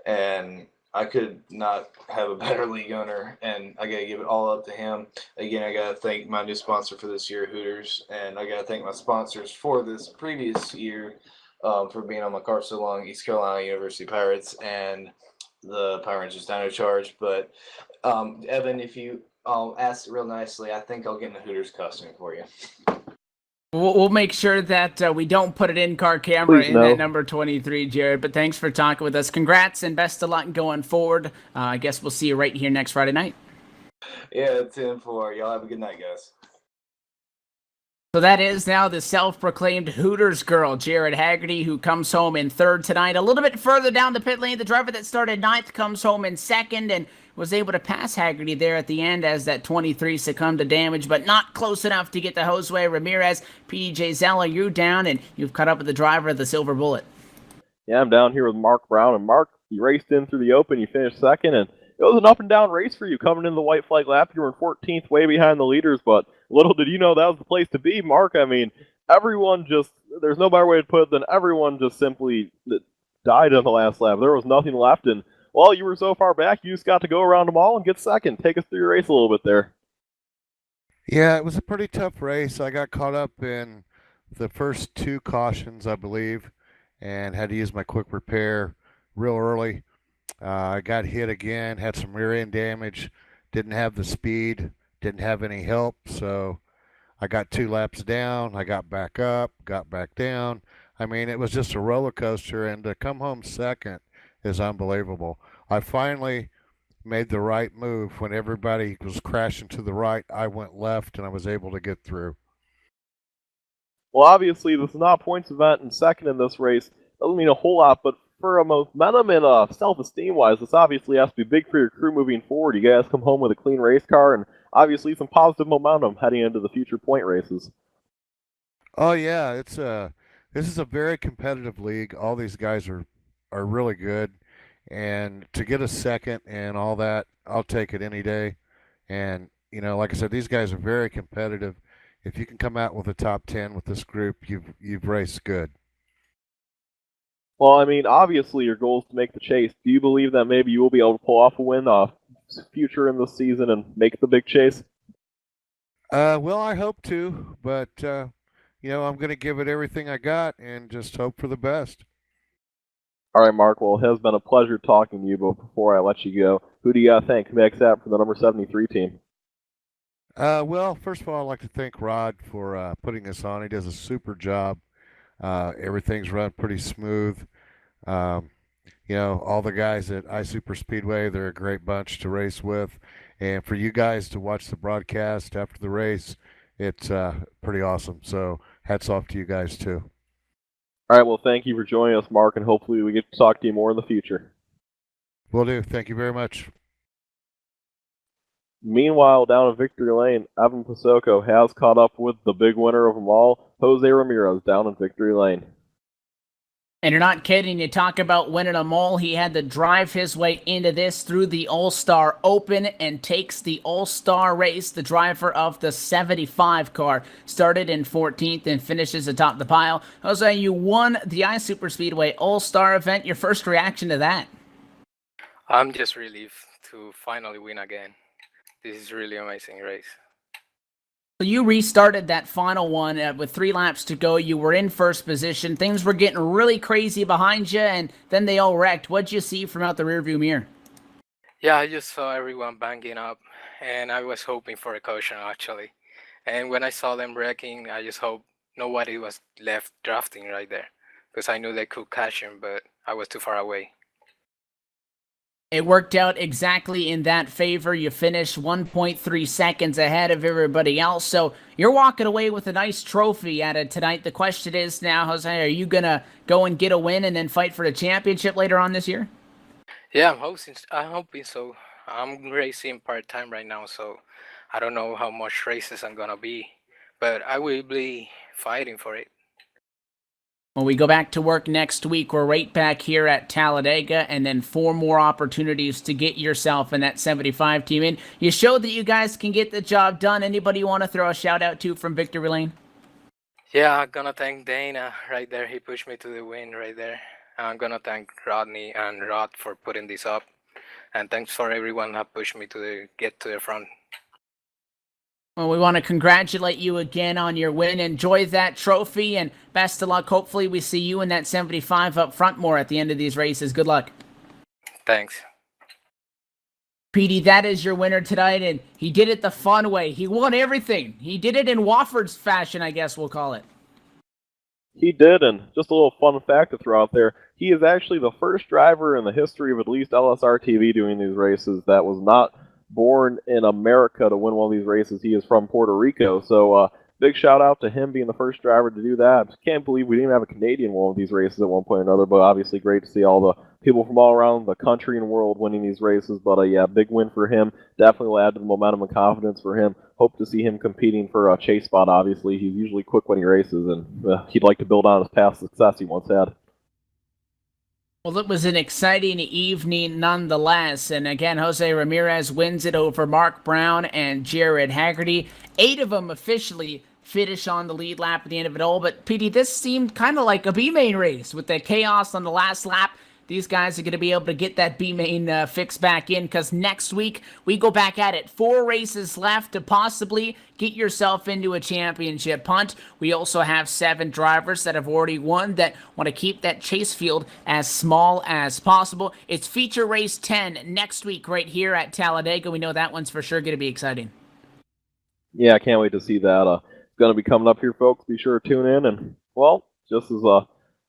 and I could not have a better league owner, and I got to give it all up to him. Again, I got to thank my new sponsor for this year, Hooters, and I got to thank my sponsors for this previous year for being on my car so long, East Carolina University Pirates and the Power Rangers Dino Charge. But, Evan, if you ask real nicely, I think I'll get in the Hooters costume for you. We'll make sure that we don't put it in-car camera in that number 23, Jared. But thanks for talking with us. Congrats and best of luck going forward. I guess we'll see you right here next Friday night. Yeah, 10-4. Y'all have a good night, guys. So that is now the self-proclaimed Hooters girl, Jared Haggerty, who comes home in third tonight. A little bit further down the pit lane, the driver that started ninth comes home in second and was able to pass Haggerty there at the end as that 23 succumbed to damage, but not close enough to get the Jose Ramirez. PJ Zeller, you're down, and you've caught up with the driver of the Silver Bullet. Yeah, I'm down here with Mark Brown, and Mark, you raced in through the open, you finished second, and was an up and down race for you coming in the white flag lap. You were in 14th, way behind the leaders, but little did you know that was the place to be, Mark. I mean, everyone just, there's no better way to put it than everyone just simply died on the last lap. There was nothing left, and well, you were so far back, you just got to go around them all and get second. Take us through your race a little bit there. Yeah, it was a pretty tough race. I got caught up in the first two cautions, I believe, and had to use my quick repair real early. I got hit again, had some rear end damage, didn't have the speed, didn't have any help, so I got 2 laps down. I got back up, got back down. I mean, it was just a roller coaster, and to come home second is unbelievable. I finally made the right move when everybody was crashing to the right. I went left, and I was able to get through. Well, obviously, this is not a points event, and second in this race doesn't mean a whole lot, but for a momentum and self-esteem wise, this obviously has to be big for your crew moving forward. You guys come home with a clean race car, and obviously some positive momentum heading into the future point races. Oh yeah, this is a very competitive league. All these guys are really good, and to get a second and all that, I'll take it any day. And you know, like I said, these guys are very competitive. If you can come out with a top 10 with this group, you've raced good. Well, I mean, obviously your goal is to make the chase. Do you believe that maybe you will be able to pull off a win future in the season and make the big chase? Well, I hope to, but you know, I'm going to give it everything I got and just hope for the best. All right, Mark. Well, it has been a pleasure talking to you, but before I let you go, who do you thank? Who makes that for the number 73 team? Well, first of all, I'd like to thank Rod for putting this on. He does a super job. Everything's run pretty smooth. You know, all the guys at iSuper Speedway, they're a great bunch to race with. And for you guys to watch the broadcast after the race, it's pretty awesome. So hats off to you guys, too. All right, well, thank you for joining us, Mark, and hopefully we get to talk to you more in the future. Will do. Thank you very much. Meanwhile, down in Victory Lane, Evan Pasoko has caught up with the big winner of them all, Jose Ramirez, down in Victory Lane. And you're not kidding. You talk about winning them all. He had to drive his way into this through the All-Star Open and takes the All-Star race. The driver of the 75 car started in 14th and finishes atop the pile. Jose, you won the iSuper Speedway All-Star event. Your first reaction to that? I'm just relieved to finally win again. This is really amazing race. So you restarted that final one with 3 laps to go. You were in first position. Things were getting really crazy behind you, and then they all wrecked. What'd you see from out the rearview mirror? Yeah, I just saw everyone banging up, and I was hoping for a caution, actually. And when I saw them wrecking, I just hoped nobody was left drafting right there, because I knew they could catch him, but I was too far away. It worked out exactly in that favor. You finished 1.3 seconds ahead of everybody else. So you're walking away with a nice trophy at it tonight. The question is now, Jose, are you going to go and get a win and then fight for the championship later on this year? Yeah, I'm hoping so. I'm racing part-time right now, so I don't know how much races I'm going to be. But I will be fighting for it. When we go back to work next week, we're right back here at Talladega, and then 4 more opportunities to get yourself in that 75 team in. You showed that you guys can get the job done. Anybody you want to throw a shout out to from Victory Lane? Yeah, I'm going to thank Dana right there. He pushed me to the win right there. I'm going to thank Rodney and Rod for putting this up. And thanks for everyone that pushed me to get to the front. Well, we want to congratulate you again on your win. Enjoy that trophy, and best of luck. Hopefully we see you in that 75 up front more at the end of these races. Good luck. Thanks. Petey, that is your winner tonight, and he did it the fun way. He won everything. He did it in Wofford's fashion, I guess we'll call it. He did, and just a little fun fact to throw out there, he is actually the first driver in the history of at least LSRTV doing these races that was not born in America to win one of these races. He is from Puerto Rico, so big shout out to him being the first driver to do that. I just can't believe we didn't have a Canadian win one of these races at one point or another, but obviously great to see all the people from all around the country and world winning these races. But yeah, big win for him. Definitely will add to the momentum and confidence for him. Hope to see him competing for a chase spot, obviously. He's usually quick when he races, and he'd like to build on his past success he once had. Well, it was an exciting evening nonetheless. And again, Jose Ramirez wins it over Mark Brown and Jared Haggerty. 8 of them officially finish on the lead lap at the end of it all. But, PD, this seemed kind of like a B-main race with the chaos on the last lap. These guys are going to be able to get that B-main fix back in, because next week we go back at it. 4 races left to possibly get yourself into a championship hunt. We also have 7 drivers that have already won that want to keep that chase field as small as possible. It's feature race 10 next week right here at Talladega. We know that one's for sure going to be exciting. Yeah, I can't wait to see that. It's going to be coming up here, folks. Be sure to tune in. And, well, just as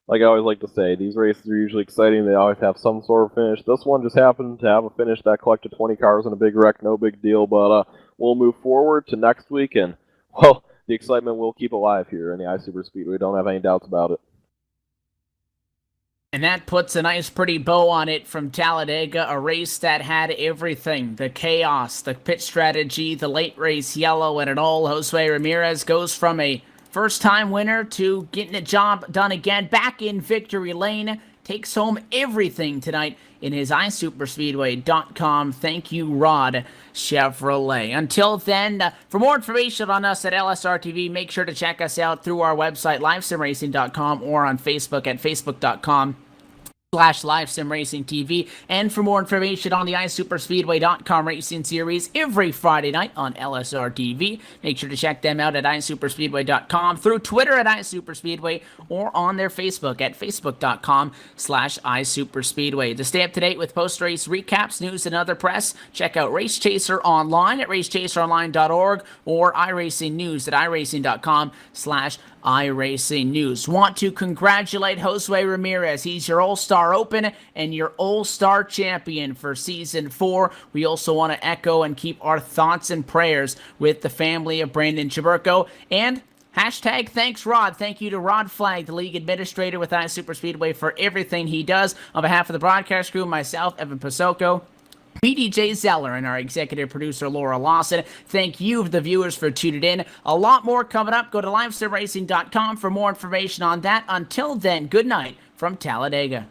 like I always like to say, these races are usually exciting. They always have some sort of finish. This one just happened to have a finish that collected 20 cars in a big wreck. No big deal, but we'll move forward to next week, and, well, the excitement will keep alive here in the iSuper Speedway. Don't have any doubts about it. And that puts a nice pretty bow on it from Talladega, a race that had everything. The chaos, the pit strategy, the late race yellow, and it all. Jose Ramirez goes from a first-time winner to getting the job done again, back in victory lane, takes home everything tonight in his iSuperspeedway.com. Thank you, Rod Chevrolet. Until then, for more information on us at LSRTV, make sure to check us out through our website, livesimracing.com, or on Facebook at facebook.com/LiveSimRacingTV. And for more information on the iSuperspeedway.com racing series every Friday night on LSRTV, make sure to check them out at iSuperspeedway.com, through Twitter at iSuperspeedway, or on their Facebook at facebook.com/iSuperspeedway. To stay up to date with post-race recaps, news, and other press, check out Race Chaser online at racechaseronline.org or iRacing News at iRacing.com/iRacing News. Want to congratulate Jose Ramirez. He's your All-Star Open and your All-Star Champion for Season 4. We also want to echo and keep our thoughts and prayers with the family of Brandon Chaburko. And hashtag thanks, Rod. Thank you to Rod Flagg, the league administrator with iSuperspeedway, for everything he does. On behalf of the broadcast crew, myself, Evan Pasoko, BDJ Zeller, and our executive producer, Laura Lawson. Thank you, the viewers, for tuning in. A lot more coming up. Go to livesimracing.com for more information on that. Until then, good night from Talladega.